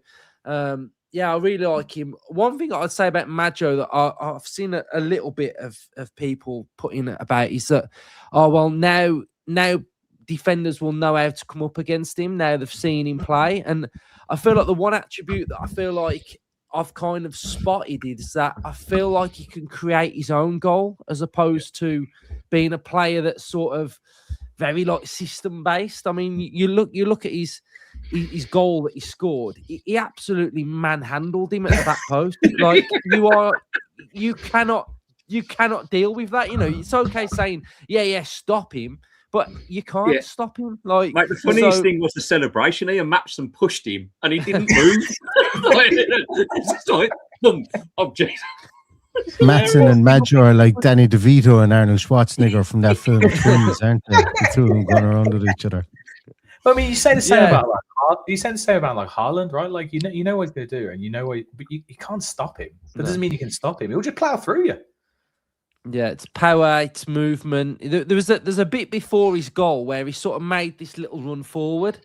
yeah, I really like him. One thing I'd say about Maggio that I've seen a little bit of people putting about is that, now defenders will know how to come up against him. Now they've seen him play. And I feel like the one attribute that I feel like I've kind of spotted is that I feel like he can create his own goal as opposed to being a player that's sort of very like system based. I mean, you look at his goal that he scored. He absolutely manhandled him at the back post. Like you cannot deal with that. It's okay saying stop him, but you can't stop him. Like, the funniest thing was the celebration. He and Matson pushed him, and he didn't move. It's just like, boom, object. Matson and Maggio are like Danny DeVito and Arnold Schwarzenegger from that film Twins, aren't they? The two of them going around with each other. I mean, you say the same about like Haaland, right? Like you know what he's going to do, and but you can't stop him. That doesn't mean you can stop him. He'll just plow through you. Yeah, it's power, it's movement. There's a bit before his goal where he sort of made this little run forward,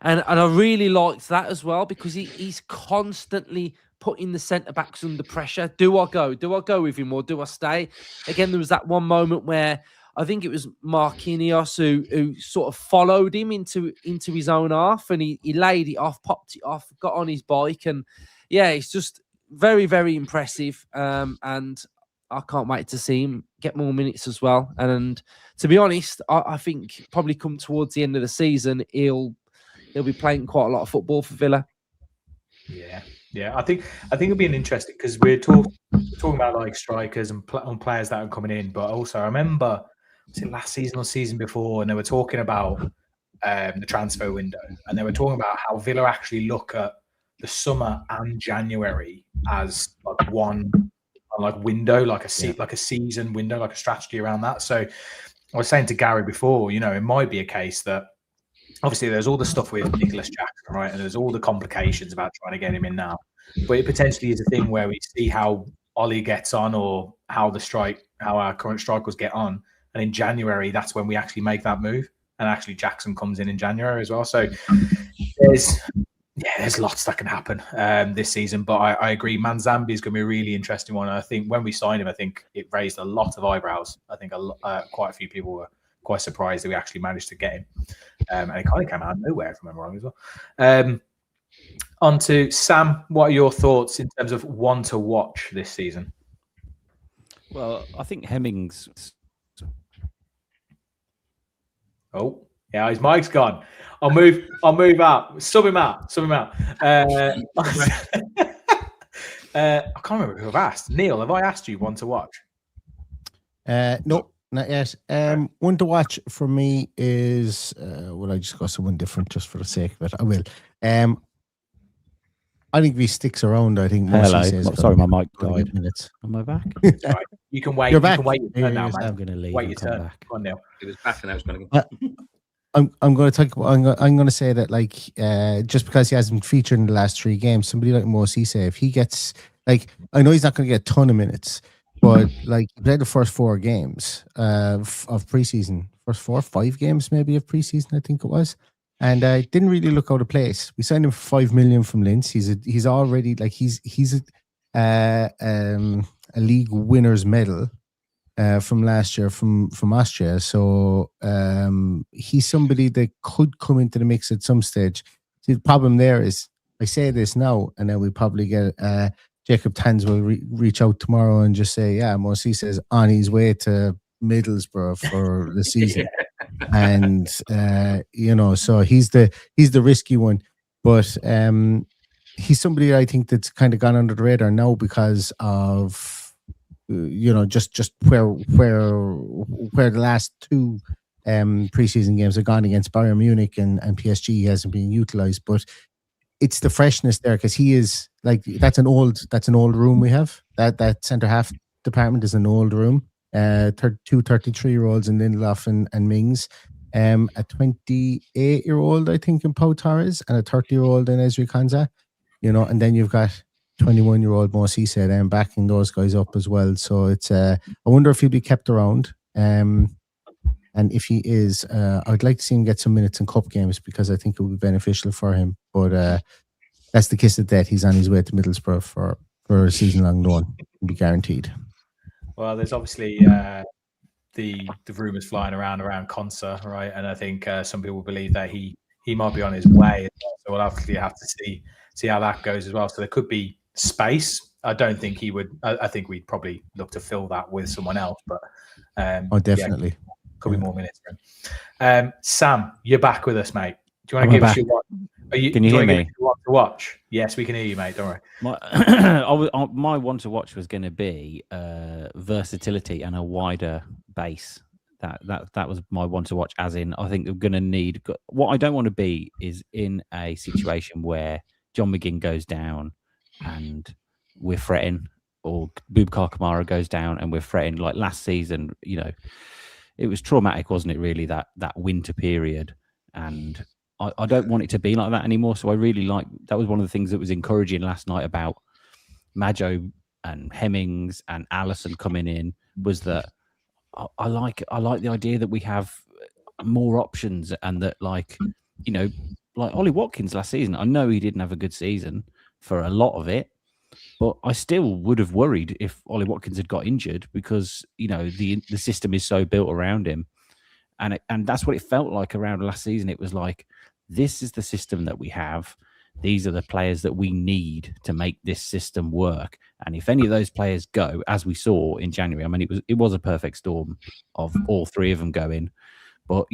and I really liked that as well because he's constantly putting the centre backs under pressure. Do I go with him or do I stay? Again, there was that one moment where I think it was Marquinhos who sort of followed him into his own half, and he laid it off, popped it off, got on his bike, and yeah, it's just very, very impressive. And I can't wait to see him get more minutes as well. And to be honest, I think probably come towards the end of the season, he'll be playing quite a lot of football for Villa. Yeah. I think it'll be an interesting because we're talking about like strikers and players that are coming in, but also I remember was it last season or season before, and they were talking about the transfer window, and they were talking about how Villa actually look at the summer and January as like one window, like a season window, like a strategy around that. So I was saying to Gary before, it might be a case that obviously there's all the stuff with Nicholas Jackson, right? And there's all the complications about trying to get him in now. But it potentially is a thing where we see how Ollie gets on or how our current strikers get on. And in January, that's when we actually make that move. And actually Jackson comes in January as well. So Yeah, there's lots that can happen this season, but I agree. Manzambi is going to be a really interesting one. I think when we signed him, I think it raised a lot of eyebrows. I think quite a few people were quite surprised that we actually managed to get him, and it kind of came out of nowhere, if I remember wrong as well. On to Sam. What are your thoughts in terms of one to watch this season? Well, I think Hemmings. Oh, yeah, his mic's gone. I'll move out. Sub him out. I can't remember who I've asked. Neil, have I asked you one to watch? No, not yet. One to watch for me is well, I just got someone different just for the sake of it. I will. I think if he sticks around, I think Hello. says Sorry, my mic died. Minutes. Am I back? Right. You can wait. You're You back. can wait your turn now, man. I'm going to leave. Wait your and come turn. back. Go on, Neil. It was back and now it's going to go. I'm going to talk. I'm going to say that just because he hasn't featured in the last 3 games, somebody like Cisse, if he gets I know he's not going to get a ton of minutes, but he played the first 4 games of preseason, first 4 or 5 games maybe of preseason, I think it was, and didn't really look out of place. We signed him for $5 million from Linz. He's already he's a league winners medal. From last year from Austria. So he's somebody that could come into the mix at some stage. See, the problem there is, I say this now, and then we probably get Jacob Tanz will reach out tomorrow and just say, yeah, Cisse is on his way to Middlesbrough for the season. And, so he's the risky one. But he's somebody I think that's kind of gone under the radar now because of just where the last 2 preseason games have gone against Bayern Munich and PSG. He hasn't been utilized, but it's the freshness there because he is that's an old room we have. That centre half department is an old room. 2 33-year-olds in Lindelof and Mings, a 28-year-old I think in Pau Torres, and a 30-year-old in Ezri Konsa. And then you've got 21-year-old Cisse then backing those guys up as well. So it's I wonder if he'll be kept around. And if he is, I'd like to see him get some minutes in cup games because I think it would be beneficial for him. But that's the kiss of death. He's on his way to Middlesbrough for a season-long loan. It'll be guaranteed. Well, there's obviously the rumours flying around Konsa, right? And I think some people believe that he might be on his way. So we'll obviously have to see how that goes as well. So there could be space. I don't think he would. I think we'd probably look to fill that with someone else. But definitely. Yeah, could be more minutes for him. Sam, you're back with us, mate. Do you want to give us your one? Can you hear me? Want to watch? Yes, we can hear you, mate. Don't worry. My one to watch was going to be versatility and a wider base. That was my one to watch. As in, I think we're going to need. What I don't want to be is in a situation where John McGinn goes down and we're fretting, or Boubacar Kamara goes down and we're fretting. Like last season, it was traumatic, wasn't it? Really, that winter period, and I don't want it to be like that anymore. So I really that was one of the things that was encouraging last night about Maggio and Hemmings and Allison coming in, was that I like the idea that we have more options, and that like Ollie Watkins last season, I know he didn't have a good season for a lot of it, but I still would have worried if Ollie Watkins had got injured because the system is so built around him, and that's what it felt like around last season. It was like, this is the system that we have. These are the players that we need to make this system work. And if any of those players go, as we saw in January, I mean, it was a perfect storm of all 3 of them going. But,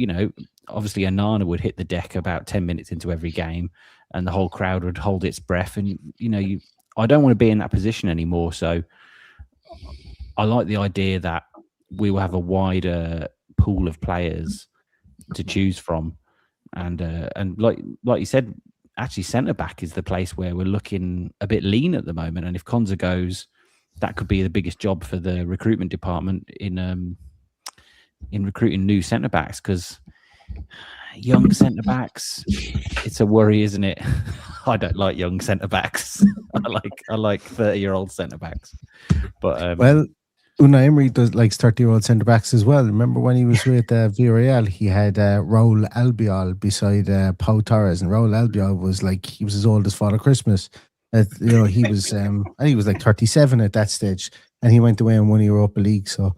obviously Onana would hit the deck about 10 minutes into every game and the whole crowd would hold its breath. And, I don't want to be in that position anymore. So I like the idea that we will have a wider pool of players to choose from. And like you said, actually centre-back is the place where we're looking a bit lean at the moment. And if Konsa goes, that could be the biggest job for the recruitment department in recruiting new centre-backs, because young centre-backs, it's a worry, isn't it? I don't like young centre-backs. I like 30-year-old centre-backs. But Unai Emery likes 30-year-old centre backs as well. Remember when he was with Villarreal, he had Raul Albiol beside Pau Torres, and Raul Albiol was he was as old as Father Christmas. He was and he was like 37 at that stage, and he went away and won Europa League. So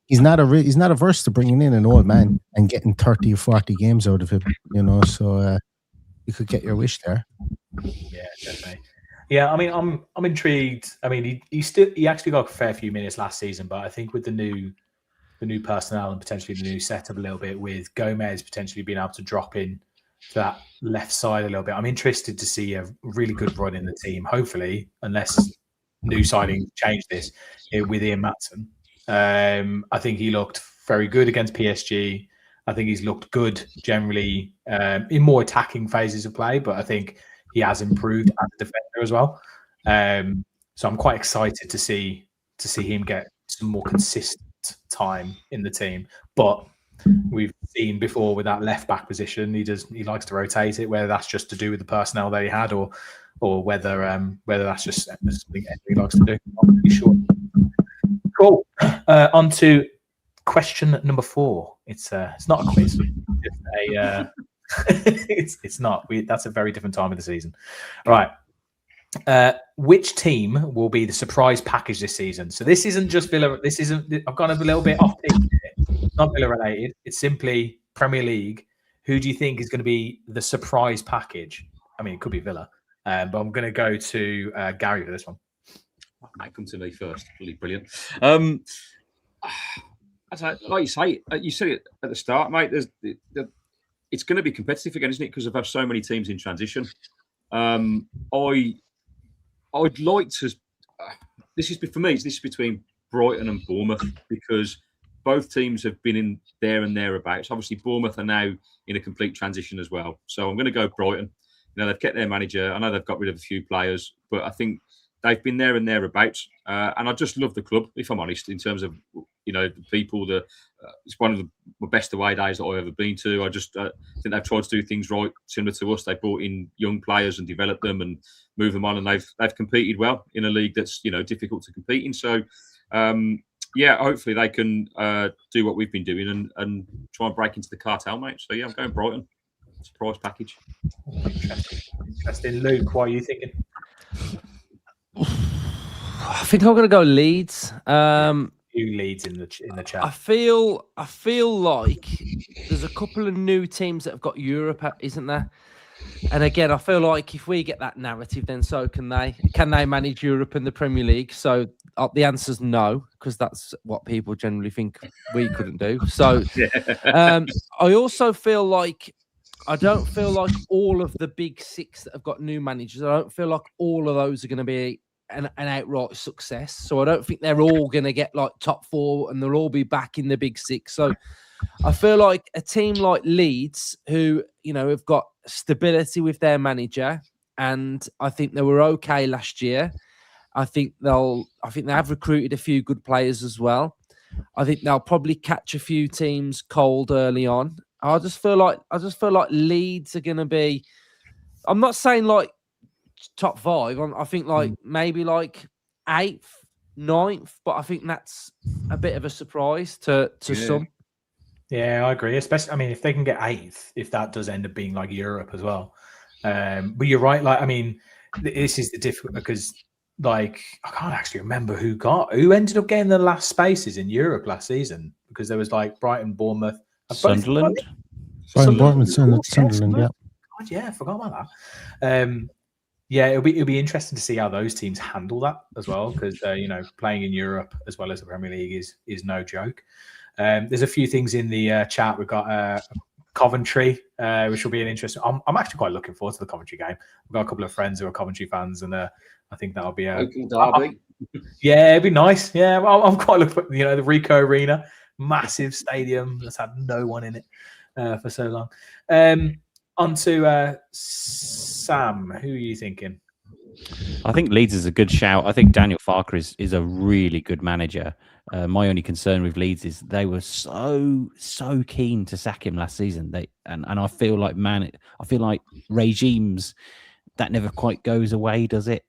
he's not averse to bringing in an old man and getting 30 or 40 games out of him. So you could get your wish there. Yeah, definitely. Yeah, I mean, I'm intrigued. I mean, he actually got a fair few minutes last season, but I think with the new personnel and potentially the new setup a little bit, with Gomes potentially being able to drop in to that left side a little bit, I'm interested to see a really good run in the team. Hopefully, unless new signings change this, with Ian Maatsen. I think he looked very good against PSG. I think he's looked good generally in more attacking phases of play, but I think he has improved as a defender as well. So I'm quite excited to see him get some more consistent time in the team. But we've seen before with that left back position, he likes to rotate it, whether that's just to do with the personnel that he had or whether that's just something he likes to do. I'm not really sure. Cool. On to question number 4. It's not a quiz. It's not. That's a very different time of the season. All right. Which team will be the surprise package this season? So this isn't just Villa. I've gone a little bit off pitch here. Not Villa related. It's simply Premier League. Who do you think is going to be the surprise package? I mean, it could be Villa, but I'm going to go to Gary for this one. Might come to me first. Really brilliant. Like you say, you said it at the start, mate. It's going to be competitive again, isn't it? Because I've so many teams in transition. I'd like to. This is for me. This is between Brighton and Bournemouth, because both teams have been in there and thereabouts. Obviously, Bournemouth are now in a complete transition as well. So I'm going to go Brighton. They've kept their manager. I know they've got rid of a few players, but I think they've been there and thereabouts. And I just love the club, if I'm honest, in terms of the people. It's one of the best away days that I've ever been to. I just think they've tried to do things right, similar to us. They brought in young players and developed them and move them on, and they've competed well in a league that's difficult to compete in. So hopefully they can do what we've been doing and try and break into the cartel, mate. So I'm going Brighton. Surprise package. Interesting. Luke, what are you thinking? I think I'm going to go Leeds. Few leads in the chat. I feel like there's a couple of new teams that have got Europe, isn't there? And again, I feel like if we get that narrative, then so can they. Can they manage Europe and the Premier League? So the answer's no, because that's what people generally think we couldn't do. So I also feel like I don't feel like all of the big 6 that have got new managers, I don't feel like all of those are going to be an outright success. So I don't think they're all going to get like top 4 and they'll all be back in the big 6. So I feel like a team like Leeds, who, have got stability with their manager, and I think they were okay last year. I think they have recruited a few good players as well. I think they'll probably catch a few teams cold early on. I just feel like Leeds are going to be, I'm not saying like top 5. I think like maybe like 8th, 9th, but I think that's a bit of a surprise to some. Yeah, I agree. Especially, I mean, if they can get 8th, if that does end up being like Europe as well. But you're right. Like, I mean, this is the difficult, because like I can't actually remember who ended up getting the last spaces in Europe last season, because there was like Brighton, Bournemouth, Sunderland. Sunderland, yeah. God, yeah, I forgot about that. It'll be interesting to see how those teams handle that as well, because playing in Europe as well as the Premier League is no joke. There's a few things in the chat. We've got Coventry, which will be an interesting. I'm actually quite looking forward to the Coventry game. We've got a couple of friends who are Coventry fans, and I think that'll be a derby. Yeah, it'd be nice. Yeah, I'm quite looking for the Rico Arena, massive stadium that's had no one in it for so long. On to Sam. Who are you thinking? I think Leeds is a good shout. I think Daniel Farker is a really good manager. My only concern with Leeds is they were so keen to sack him last season. And I feel like regimes that never quite goes away, does it?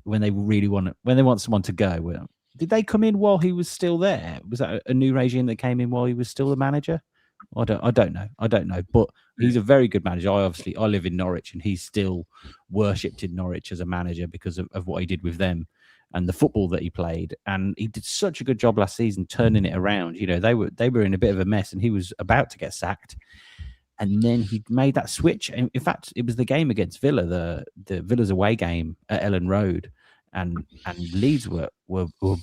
When they really want someone to go. Well, did they come in while he was still there? Was that a new regime that came in while he was still the manager? I don't know. But he's a very good manager. I live in Norwich, and he's still worshipped in Norwich as a manager because of what he did with them and the football that he played. And he did such a good job last season turning it around. You know, they were in a bit of a mess, and he was about to get sacked. And then he made that switch. And in fact, it was the game against Villa, the Villa's away game at Ellen Road, and Leeds were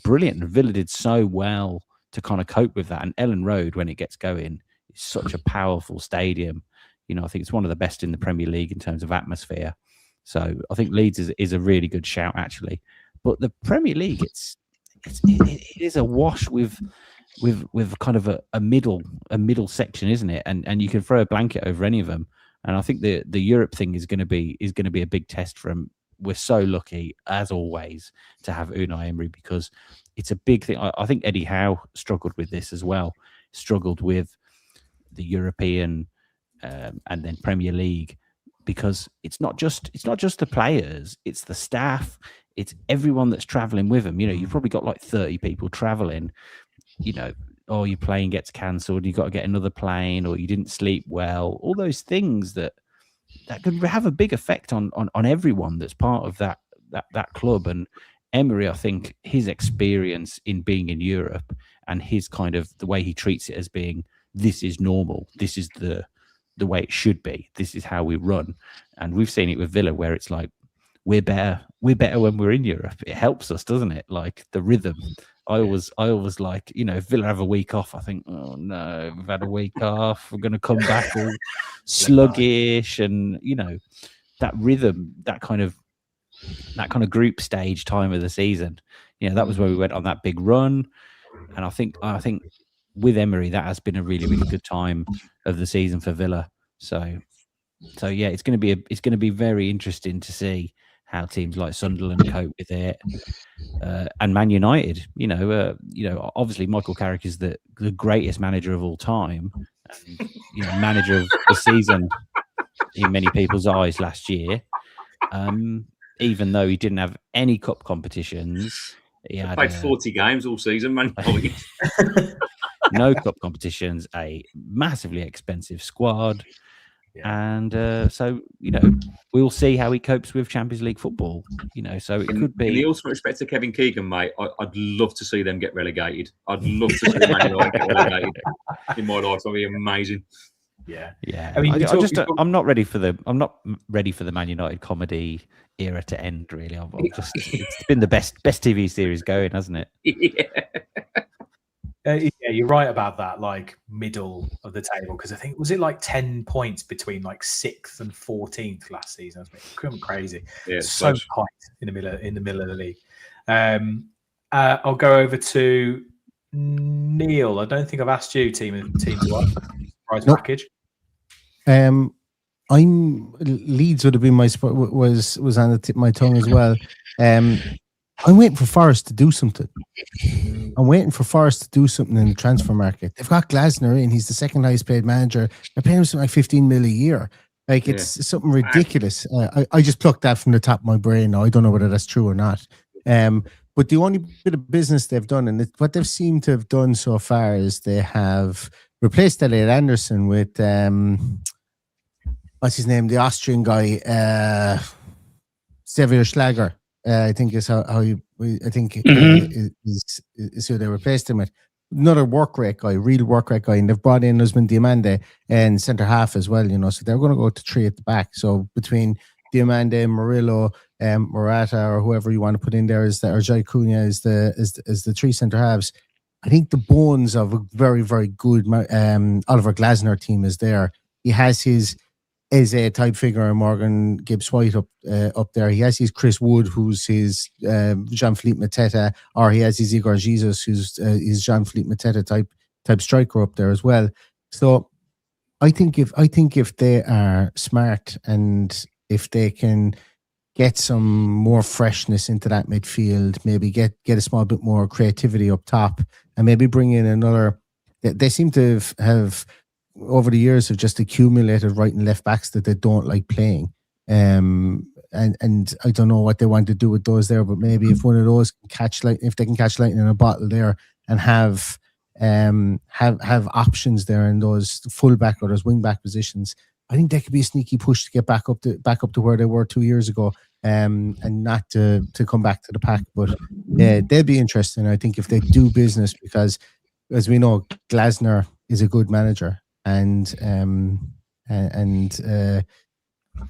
brilliant. And Villa did so well to kind of cope with that. And Ellen Road, when it gets going, is such a powerful stadium. You know, I think it's one of the best in the Premier League in terms of atmosphere. So I think Leeds is a really good shout, actually. But the Premier League, it is a wash with kind of a middle section, isn't it? And you can throw a blanket over any of them. And I think the Europe thing is going to be a big test for them. We're so lucky, as always, to have Unai Emery, because it's a big thing. I think Eddie Howe struggled with this as well. Struggled with the European and then Premier League, because it's not just the players, it's the staff, it's everyone that's traveling with them. You know, you've probably got like 30 people traveling. You know, or your plane gets cancelled, you've got to get another plane, or you didn't sleep well. All those things that could have a big effect on everyone that's part of that club. And Emery, I think his experience in being in Europe and his kind of the way he treats it as being, this is normal, this is the way it should be, this is how we run. And we've seen it with Villa, where it's like we're better when we're in Europe. It helps us, doesn't it? Like the rhythm. I always like, you know, if Villa have a week off, I think, oh no, we've had a week off, we're going to come back all sluggish. And you know, that rhythm, that kind of group stage time of the season, you know, that was where we went on that big run. And I think with Emery, that has been a really, really good time of the season for Villa. So yeah, it's going to be very interesting to see how teams like Sunderland cope with it, and Man United. You know, obviously Michael Carrick is the greatest manager of all time, and, you know, manager of the season in many people's eyes last year. Even though he didn't have any cup competitions, he had played 40 games all season, man. No cup competitions, a massively expensive squad. Yeah. And so, you know, we'll see how he copes with Champions League football. You know, so it could be. In the ultimate respect to Kevin Keegan, mate, I'd love to see them get relegated. I'd love to see Man United get relegated in my life. That'd be amazing. Yeah. I mean, I'm not ready for the Man United comedy era to end. Really, it's been the best TV series going, hasn't it? Yeah. Yeah, you're right about that, like middle of the table, because I think, was it like 10 points between like 6th and 14th last season? It's crazy. Yeah, it's so tight in the middle of the league. I'll go over to Neil. I don't think I've asked you team to what prize package. Leeds would have been was on the tip of my tongue as well. I'm waiting for Forest to do something. I'm waiting for Forest to do something in the transfer market. They've got Glasner in. He's the second highest paid manager. They're paying him something like 15 mil a year. Like, it's something ridiculous. I just plucked that from the top of my brain now. I don't know whether that's true or not. But the only bit of business they've done, and what they've seemed to have done so far, is they have replaced Elliot Anderson with, what's his name? The Austrian guy, Xavier Schlager. I think is how is who they replaced him with. Another work rate guy, real work rate guy, and they've brought in Usman Diomande and centre half as well. You know, so they're going to go to 3 at the back. So between Diomande, Murillo, Morata, or whoever you want to put in there, or Jai Cunha is the 3 centre halves. I think the bones of a very, very good Oliver Glasner team is there. He has his a type figure, Morgan Gibbs-White up there. He has his Chris Wood, who's his Jean-Philippe Mateta, or he has his Igor Jesus, who's his Jean-Philippe Mateta type striker up there as well. So I think if they are smart, and if they can get some more freshness into that midfield, maybe get a small bit more creativity up top, and maybe bring in another. They seem to have over the years have just accumulated right and left backs that they don't like playing. And I don't know what they want to do with those there, but maybe if one of those can if they can catch lightning in a bottle there and have options there in those fullback or those wing back positions, I think that could be a sneaky push to get back up to where they were 2 years ago, and not to come back to the pack. But yeah, they'd be interesting, I think, if they do business, because as we know, Glasner is a good manager, and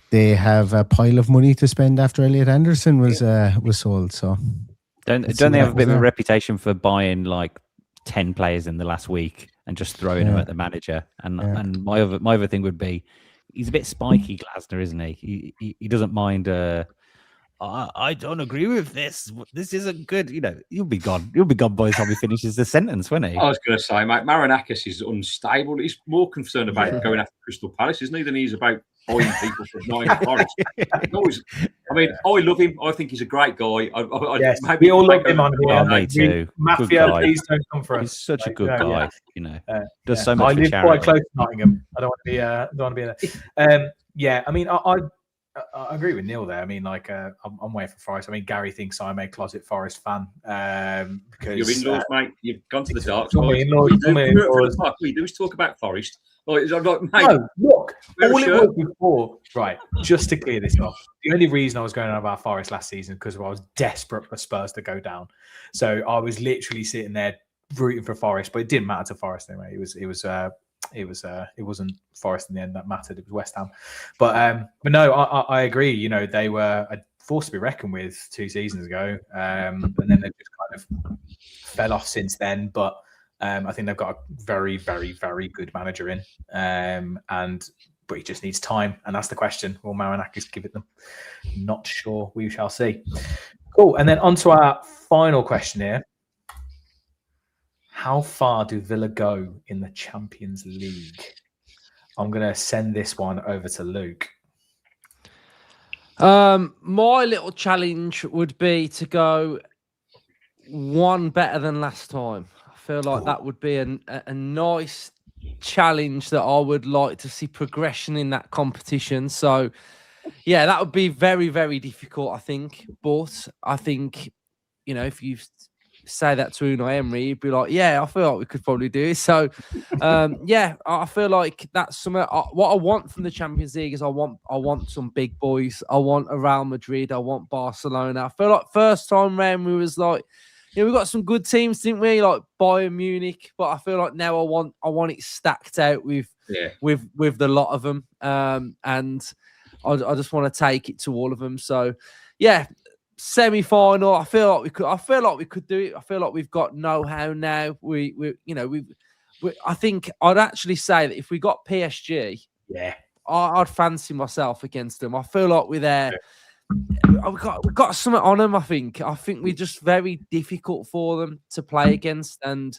they have a pile of money to spend after Elliot Anderson was sold. So don't they have a bit of a reputation for buying like 10 players in the last week and just throwing them at the manager? And my other thing would be, he's a bit spiky, Glasner, isn't he? He doesn't mind. I don't agree with this. This isn't good. You know, you'll be gone. You'll be gone by the time he finishes the sentence, won't he? I was going to say, mate, Marinakis is unstable. He's more concerned about going after Crystal Palace, isn't he, than he's about buying people from Nottingham Forest. I mean, I love him. I think he's a great guy. Yes, we all love him on here. Me too. Mafia, please don't come for us. He's such a good guy. Yeah. You know, does so much I for live charity. quite close to Nottingham. I don't want to be there. Yeah, I mean, I agree with Neil there. I mean, like, I'm waiting for Forest. I mean, Gary thinks I'm a closet Forest fan. Because you're in-laws, mate. You've gone to the dark side. What we do is talk about Forest. Like, mate, no, look, all it was before, right, just to clear this off, the only reason I was going on about Forest last season because I was desperate for Spurs to go down. So I was literally sitting there rooting for Forest, but it didn't matter to Forest anyway. It wasn't Forest in the end that mattered. It was West Ham. But no, I agree. You know, they were a force to be reckoned with 2 seasons ago. And then they just kind of fell off since then. But I think they've got a very, very, very good manager in. But he just needs time. And that's the question. Will Marinakis give it them? Not sure. We shall see. Cool. And then on to our final question here. How far do Villa go in the Champions League? I'm going to send this one over to Luke. My little challenge would be to go one better than last time. I feel like that would be a nice challenge that I would like to see progression in that competition. So, yeah, that would be very, very difficult, I think. But I think, you know, if you say that to Unai Emery, he'd be like, yeah, I feel like we could probably do it. So, yeah, I feel like that's something. What I want from the Champions League is I want some big boys. I want a Real Madrid. I want Barcelona. I feel like first time round we was like, we got some good teams, didn't we? Like Bayern Munich. But I feel like now I want it stacked out with the lot of them. And I just want to take it to all of them. So, yeah. Semi-final. I feel like we could do it. I feel like we've got know-how now. I think I'd actually say that if we got PSG, I'd fancy myself against them. I feel like we're there. We've got something on them. I think we're just very difficult for them to play against, and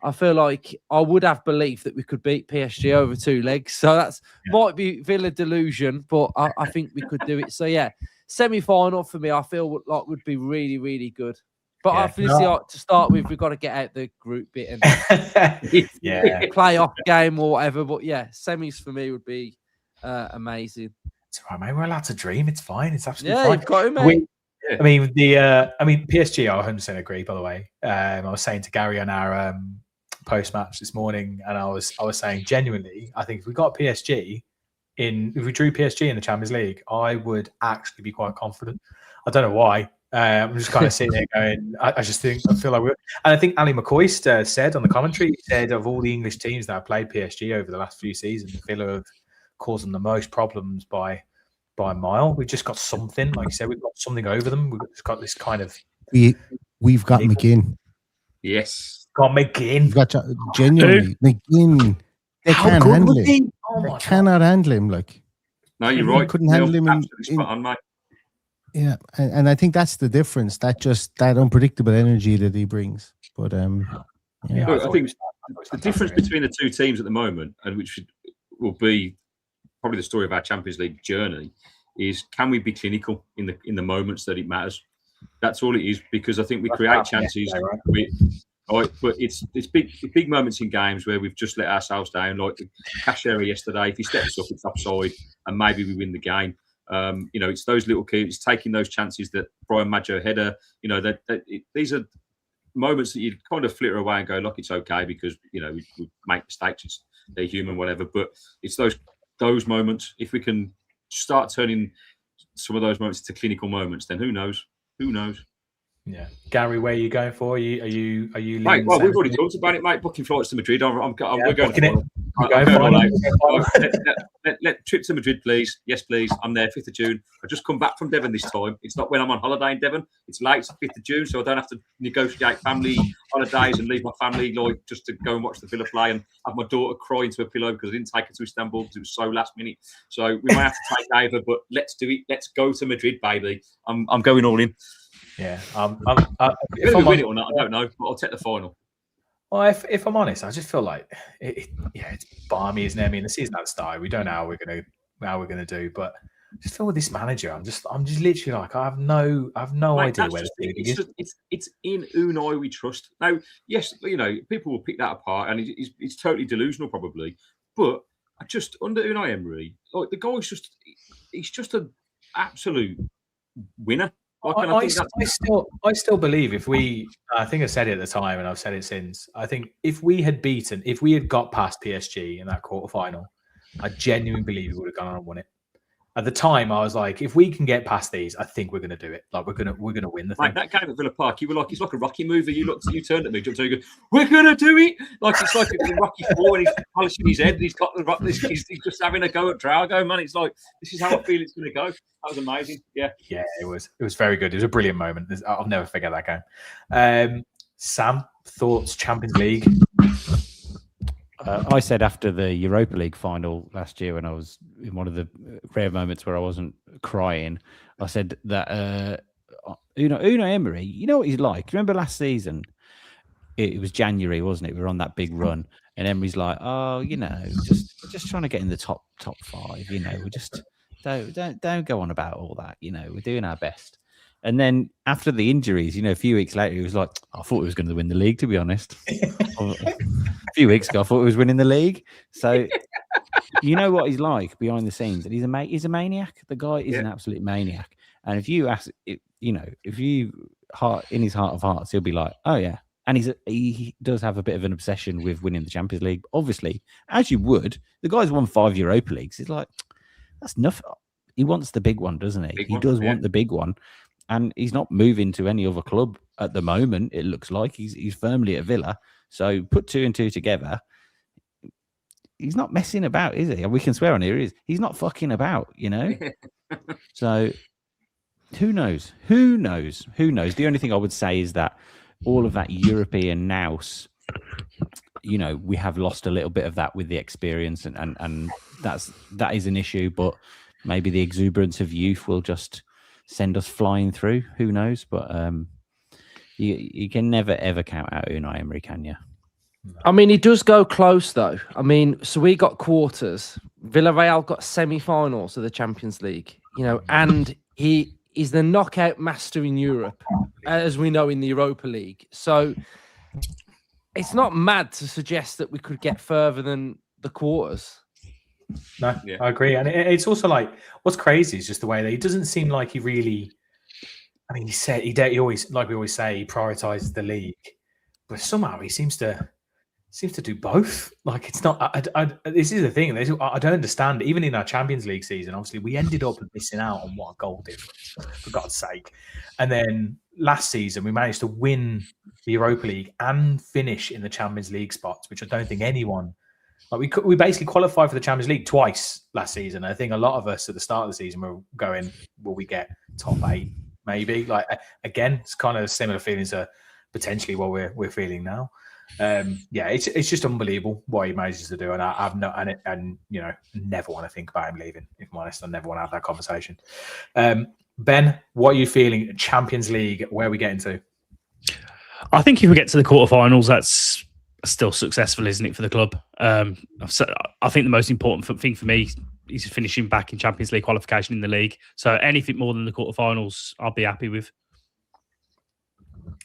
I feel like I would have belief that we could beat PSG over 2 legs. So that's might be Villa delusion, but I think we could do it. So yeah. Semi-final for me, I feel like would be really, really good. But obviously, to start with, we've got to get out the group bit and playoff game or whatever. But yeah, semis for me would be amazing. It's all right, mate. We're allowed to dream. It's fine. It's absolutely fine. You've got it, mate. I mean, PSG. I 100% agree. By the way, I was saying to Gary on our post-match this morning, and I was saying genuinely, I think if we got PSG. If we drew PSG in the Champions League, I would actually be quite confident. I don't know why. I'm just kind of sitting there going, I feel like and I think Ali McCoy said on the commentary, he said of all the English teams that have played PSG over the last few seasons, Villa have caused them the most problems by a mile. We've just got something, like you said, we've got something over them. We've just got this kind of. We've got McGinn. Yes. Got McGinn. We've got genuinely McGinn. They can't handle him. They cannot handle him. Like, no, you're right. Couldn't handle him. Spot on, mate. Yeah, and I think that's the difference. That unpredictable energy that he brings. But I think the difference between the 2 teams at the moment, and which will be probably the story of our Champions League journey, is can we be clinical in the moments that it matters? That's all it is. Because I think we create chances. But it's big moments in games where we've just let ourselves down, like the Cachera yesterday. If he steps up, it's offside, and maybe we win the game. It's those little kids taking those chances that Brian Maggio header. These are moments that you kind of flitter away and go, look, it's okay because we make mistakes. They're human, whatever. But it's those moments. If we can start turning some of those moments into clinical moments, then who knows? Who knows? Yeah, Gary, where are you going for? Are you? Mate, well, we've already talked about it, mate. Booking flights to Madrid. We're going. Let trip to Madrid, please. Yes, please. I'm there, 5th of June. I've just come back from Devon this time. It's not when I'm on holiday in Devon. It's late, it's 5th of June, so I don't have to negotiate family holidays and leave my family just to go and watch the Villa play and have my daughter cry into a pillow because I didn't take her to Istanbul because it was so last minute. So we might have to take Ava, but let's do it. Let's go to Madrid, baby. I'm going all in. Yeah. If we win it or not, I don't know, but I'll take the final. Well, if I'm honest, I just feel like it's balmy, isn't it? I mean, the season hasn't started. We don't know how we're gonna do, but I just feel with this manager, I'm just literally like I have no idea where the league is. It's in Unai we trust. Now, yes, people will pick that apart, and it's totally delusional probably, but I just under Unai Emery, like the guy's he's just an absolute winner. I still believe I think I said it at the time and I've said it since. I think if we had got past PSG in that quarterfinal, I genuinely believe we would have gone on and won it. At the time, I was like, if we can get past these, I think we're going to do it. Like we're going to win the thing. Like that game at Villa Park, you were like, it's like a Rocky movie. You turned at me, jumped over, you go, we're going to do it. Like it's like a Rocky 4 and he's polishing his head. He's got he's just having a go at Drago, man. It's like this is how I feel it's going to go. That was amazing. Yeah, it was very good. It was a brilliant moment. I'll never forget that game. Sam, thoughts? Champions League. I said after the Europa League final last year, when I was in one of the rare moments where I wasn't crying, I said that Unai Emery, you know what he's like. Remember last season? It was January, wasn't it? We were on that big run, and Emery's like, "Oh, just trying to get in the top 5. We just don't go on about all that. We're doing our best." And then after the injuries, a few weeks later, he was like, "I thought we was going to win the league, to be honest." A few weeks ago, I thought he was winning the league. So you know what he's like behind the scenes, and he's a maniac. The guy is an absolute maniac. And if you ask, if you in his heart of hearts, he'll be like, "Oh yeah." And he does have a bit of an obsession with winning the Champions League. Obviously, as you would, the guy's won 5 Europa Leagues. He's like, that's enough. He wants the big one, doesn't he? He does want the big one. And he's not moving to any other club at the moment. It looks like he's firmly at Villa. So put 2 and 2 together. He's not messing about, is he? We can swear on here. He's not fucking about, So who knows? Who knows? The only thing I would say is that all of that European nous, we have lost a little bit of that with the experience, and that is an issue. But maybe the exuberance of youth will just send us flying through. Who knows? But you can never ever count out Unai Emery, can you? I mean, he does go close though. I mean, so we got quarters. Villarreal got semi-finals of the Champions League. And he is the knockout master in Europe, as we know in the Europa League. So it's not mad to suggest that we could get further than the quarters. No, I agree. And it's also like, what's crazy is just the way that he doesn't seem like he really, I mean, he always, like we always say, he prioritizes the league, but somehow he seems to do both. Like it's not, this is the thing. I don't understand. Even in our Champions League season, obviously we ended up missing out on what a goal difference, for God's sake. And then last season we managed to win the Europa League and finish in the Champions League spots, which I don't think anyone, like we basically qualified for the Champions League twice last season. I think a lot of us at the start of the season were going, will we get top 8? Maybe. Like again, it's kind of similar feelings to potentially what we're feeling now. It's just unbelievable what he manages to do, and I've not never want to think about him leaving. If I'm honest, I never want to have that conversation. Ben, what are you feeling? Champions League, where are we getting to? I think if we get to the quarterfinals, that's still successful, isn't it, for the club? So I think the most important thing for me is finishing back in Champions League qualification in the league. So anything more than the quarterfinals, I'll be happy with.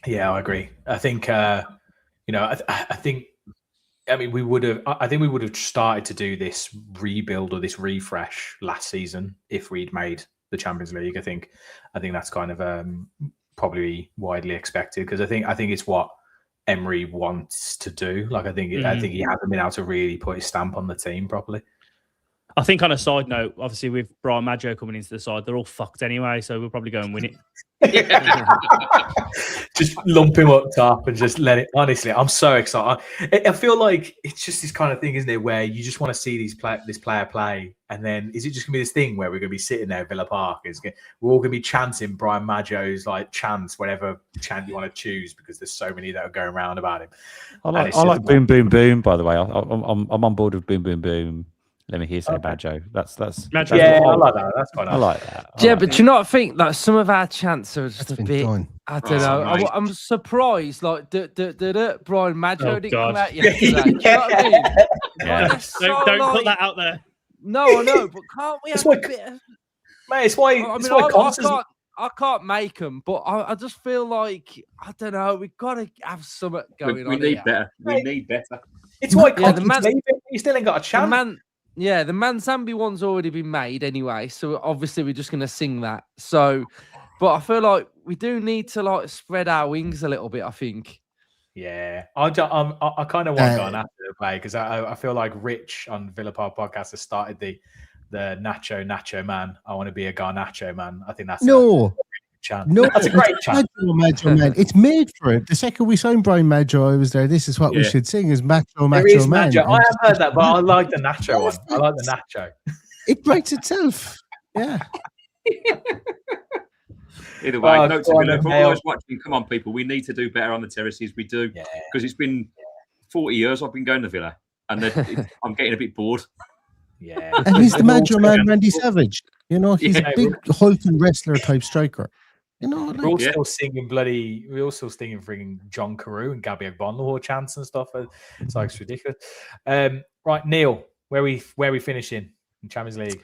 Yeah, I agree. I think. I think we would have started to do this rebuild or this refresh last season if we'd made the Champions League. I think that's kind of probably widely expected, because I think it's what Emery wants to do. Like I think he hasn't been able to really put his stamp on the team properly. I think on a side note, obviously with Brian Maggio coming into the side, they're all fucked anyway, so we'll probably go and win it. Just lump him up top and just let it. Honestly, I'm so excited. I feel like it's just this kind of thing, isn't it, where you just want to see this player play, and then is it just gonna be this thing where we're gonna be sitting there at Villa Park? We're all gonna be chanting Brian Maggio's like chants, whatever chant you want to choose, because there's so many that are going around about him. I like boom boom boom. By the way, I'm on board with boom boom boom. Let me hear say Maggio. That's Maggio. Yeah, I like that. That's quite nice. I like that. But you know, I think that some of our chants are just a bit. Done. I don't know. Nice. I'm surprised. Like, Brian Maggio didn't God. come out yesterday. Do you know what I mean? Yeah. Like, Don't put that out there. No, I know, but can't we have a bit of... Mate, it's why. I it's mean, why I can't make them, but I just feel like, I don't know, we've got to have something going on. We need here. better. We need better. It's why Yeah, the man- you still ain't got a chance. The Manzambi one's already been made anyway, so obviously we're just going to sing that. So, but I feel like we do need to like spread our wings a little bit, I think. Yeah, I kind of want Garnacho to play, because I feel like Rich on Villa Park Podcast has started the Nacho man. I want to be a Garnacho man. I think that's a chant. No, that's a great chant. Maggio man. It's made for it. The second we signed Brian Maggio, I was there. This is what we should sing: is Macho There is man. Maggio. I have heard that, but I like the Nacho one. I like the Nacho. It writes itself. Yeah. Either way, note to go on Villa. then, For all Dale. those watching, come on, people. We need to do better on the terraces. We do, Yeah. because it's been 40 years I've been going to Villa, and I'm getting a bit bored. Yeah, And he's the Maggio man, Randy Savage. You know, he's a big hulking wrestler type striker. You know, We're all like, still singing freaking John Carew and Gabby Agbonlahor chants and stuff. It's like, it's ridiculous. Right, Neil, where we finishing in Champions League?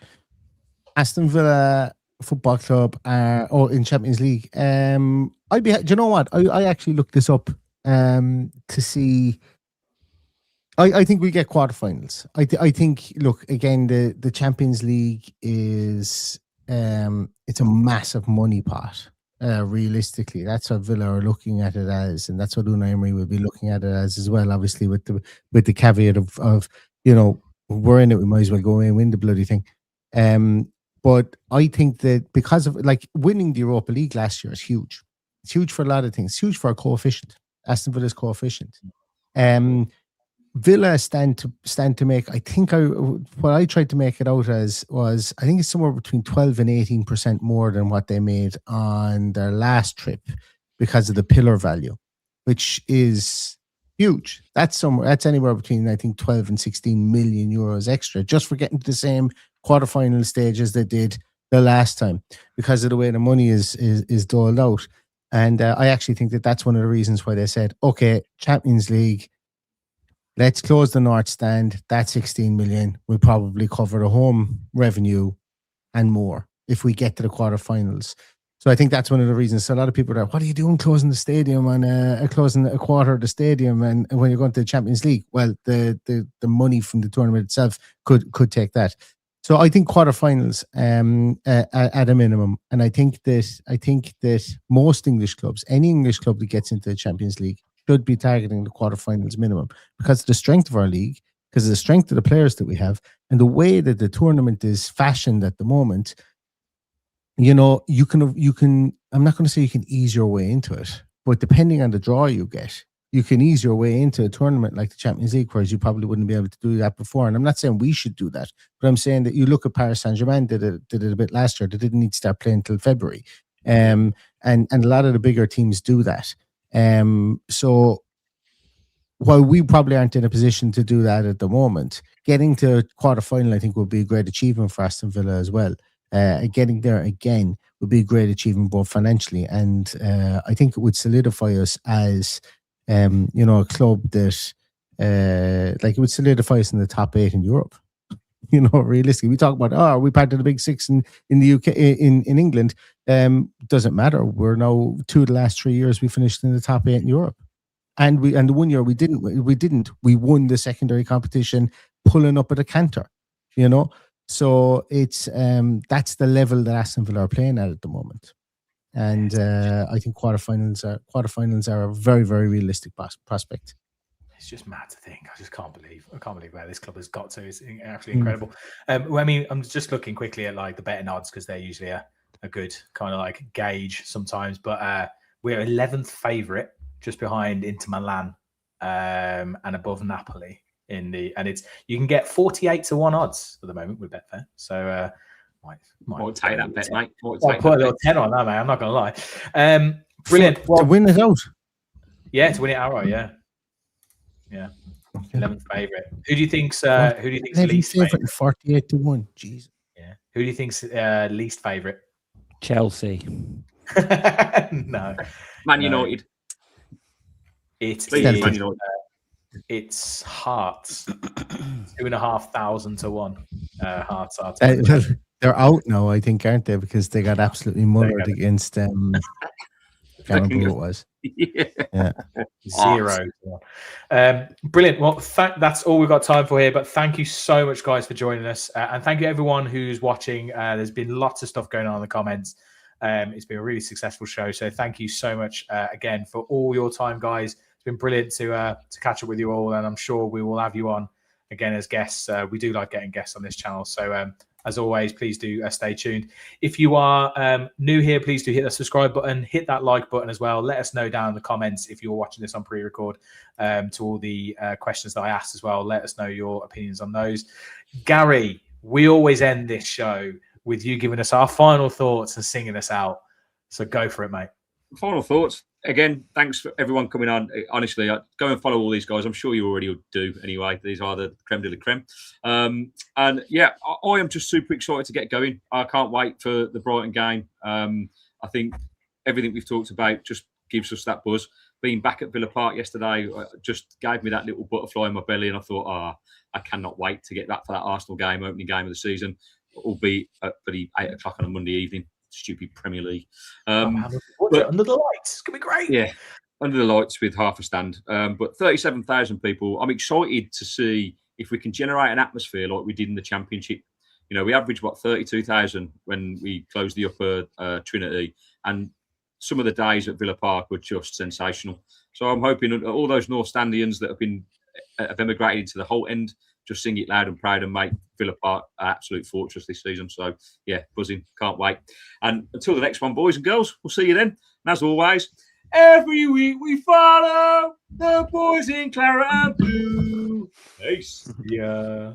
Aston Villa Football Club in Champions League. Do you know what? I actually looked this up to see. I think we get quarterfinals. I think, look, again, the Champions League is it's a massive money pot. Realistically, that's what Villa are looking at it as, and that's what Unai Emery will be looking at it as well. Obviously, with the caveat of you know, we're in it, we might as well go in and win the bloody thing. But I think that because of like winning the Europa League last year is huge. It's huge for a lot of things. It's huge for our coefficient, Aston Villa's coefficient. Villa stand to make. I think what I tried to make it out as was, I think it's somewhere between 12 and 18% more than what they made on their last trip because of the pillar value, which is huge. That's anywhere between, I think, 12 and 16 million euros extra just for getting to the same quarterfinal stage as they did the last time, because of the way the money is doled out. And I actually think that that's one of the reasons why they said, okay, Champions League, let's close the North Stand. That's 16 million. We'll probably cover the home revenue and more if we get to the quarterfinals. So I think that's one of the reasons. So a lot of people are like, what are you doing closing the stadium and closing a quarter of the stadium and when you're going to the Champions League? Well, the money from the tournament itself could take that. So I think quarterfinals at a minimum. And I think that most English clubs, any English club that gets into the Champions League, should be targeting the quarterfinals minimum because of the strength of our league, because of the strength of the players that we have, and the way that the tournament is fashioned at the moment. You know, you can. I'm not going to say you can ease your way into it, but depending on the draw you get, you can ease your way into a tournament like the Champions League, whereas you probably wouldn't be able to do that before. And I'm not saying we should do that, but I'm saying that you look at Paris Saint-Germain did it a bit last year. They didn't need to start playing until February, and a lot of the bigger teams do that. So while we probably aren't in a position to do that at the moment, getting to quarterfinal, I think, would be a great achievement for Aston Villa as well. Getting there again would be a great achievement both financially and I think it would solidify us as you know, a club that like it would solidify us in the top 8 in Europe. You know, realistically, we talk about, are we part of the big 6 in the UK, in England? Doesn't matter. We're now 2 of the last 3 years we finished in the top 8 in Europe, and the 1 year we didn't. We won the secondary competition, pulling up at a canter. You know, So it's that's the level that Aston Villa are playing at the moment. And I think quarterfinals are a very, very realistic prospect. It's just mad to think. I can't believe where this club has got to. It's actually incredible. Well, I mean, I'm just looking quickly at like the betting odds because they're usually a good kind of like gauge sometimes. But we're 11th favourite, just behind Inter Milan and above Napoli and it's you can get 48-1 odds at the moment with Betfair. So might take that bet, mate. I'll put a little 10 on that, mate. I'm not gonna lie. Brilliant. To win it out. Yeah, to win it outright. Yeah. 11th favourite. Who do you think's least favourite? 48-1. Jeez. Yeah. Who do you think's least favourite? Chelsea. No. Man United. It's Man United. It's Hearts. 2,500 to 1. Hearts are. They're out now, I think, aren't they? Because they got absolutely murdered against I can't remember who it was. Yeah. 0. Brilliant. Well, that's all we've got time for here. But thank you so much, guys, for joining us. And thank you, everyone who's watching. There's been lots of stuff going on in the comments. It's been a really successful show. So thank you so much again for all your time, guys. It's been brilliant to catch up with you all. And I'm sure we will have you on again as guests. We do like getting guests on this channel. So as always, please do stay tuned. If you are new here, please do hit the subscribe button, hit that like button as well. Let us know down in the comments if you're watching this on pre-record to all the questions that I asked as well. Let us know your opinions on those. Gary, we always end this show with you giving us our final thoughts and singing us out. So go for it, mate. Final thoughts. Again, thanks for everyone coming on. Honestly, go and follow all these guys. I'm sure you already do anyway. These are the creme de la creme. And yeah, I am just super excited to get going. I can't wait for the Brighton game. I think everything we've talked about just gives us that buzz. Being back at Villa Park yesterday just gave me that little butterfly in my belly, and I thought, I cannot wait to get back for that Arsenal game, opening game of the season, albeit at 8 o'clock on a Monday evening. Stupid Premier League. Under the lights. It's going to be great. Yeah, under the lights with half a stand. But 37,000 people. I'm excited to see if we can generate an atmosphere like we did in the Championship. You know, we averaged, 32,000 when we closed the upper Trinity. And some of the days at Villa Park were just sensational. So I'm hoping all those North Standians that have emigrated into the whole end just sing it loud and proud and make Villa Park an absolute fortress this season. So, yeah, buzzing. Can't wait. And until the next one, boys and girls, we'll see you then. And as always, every week we follow the boys in Claret and Blue. Peace. Yeah.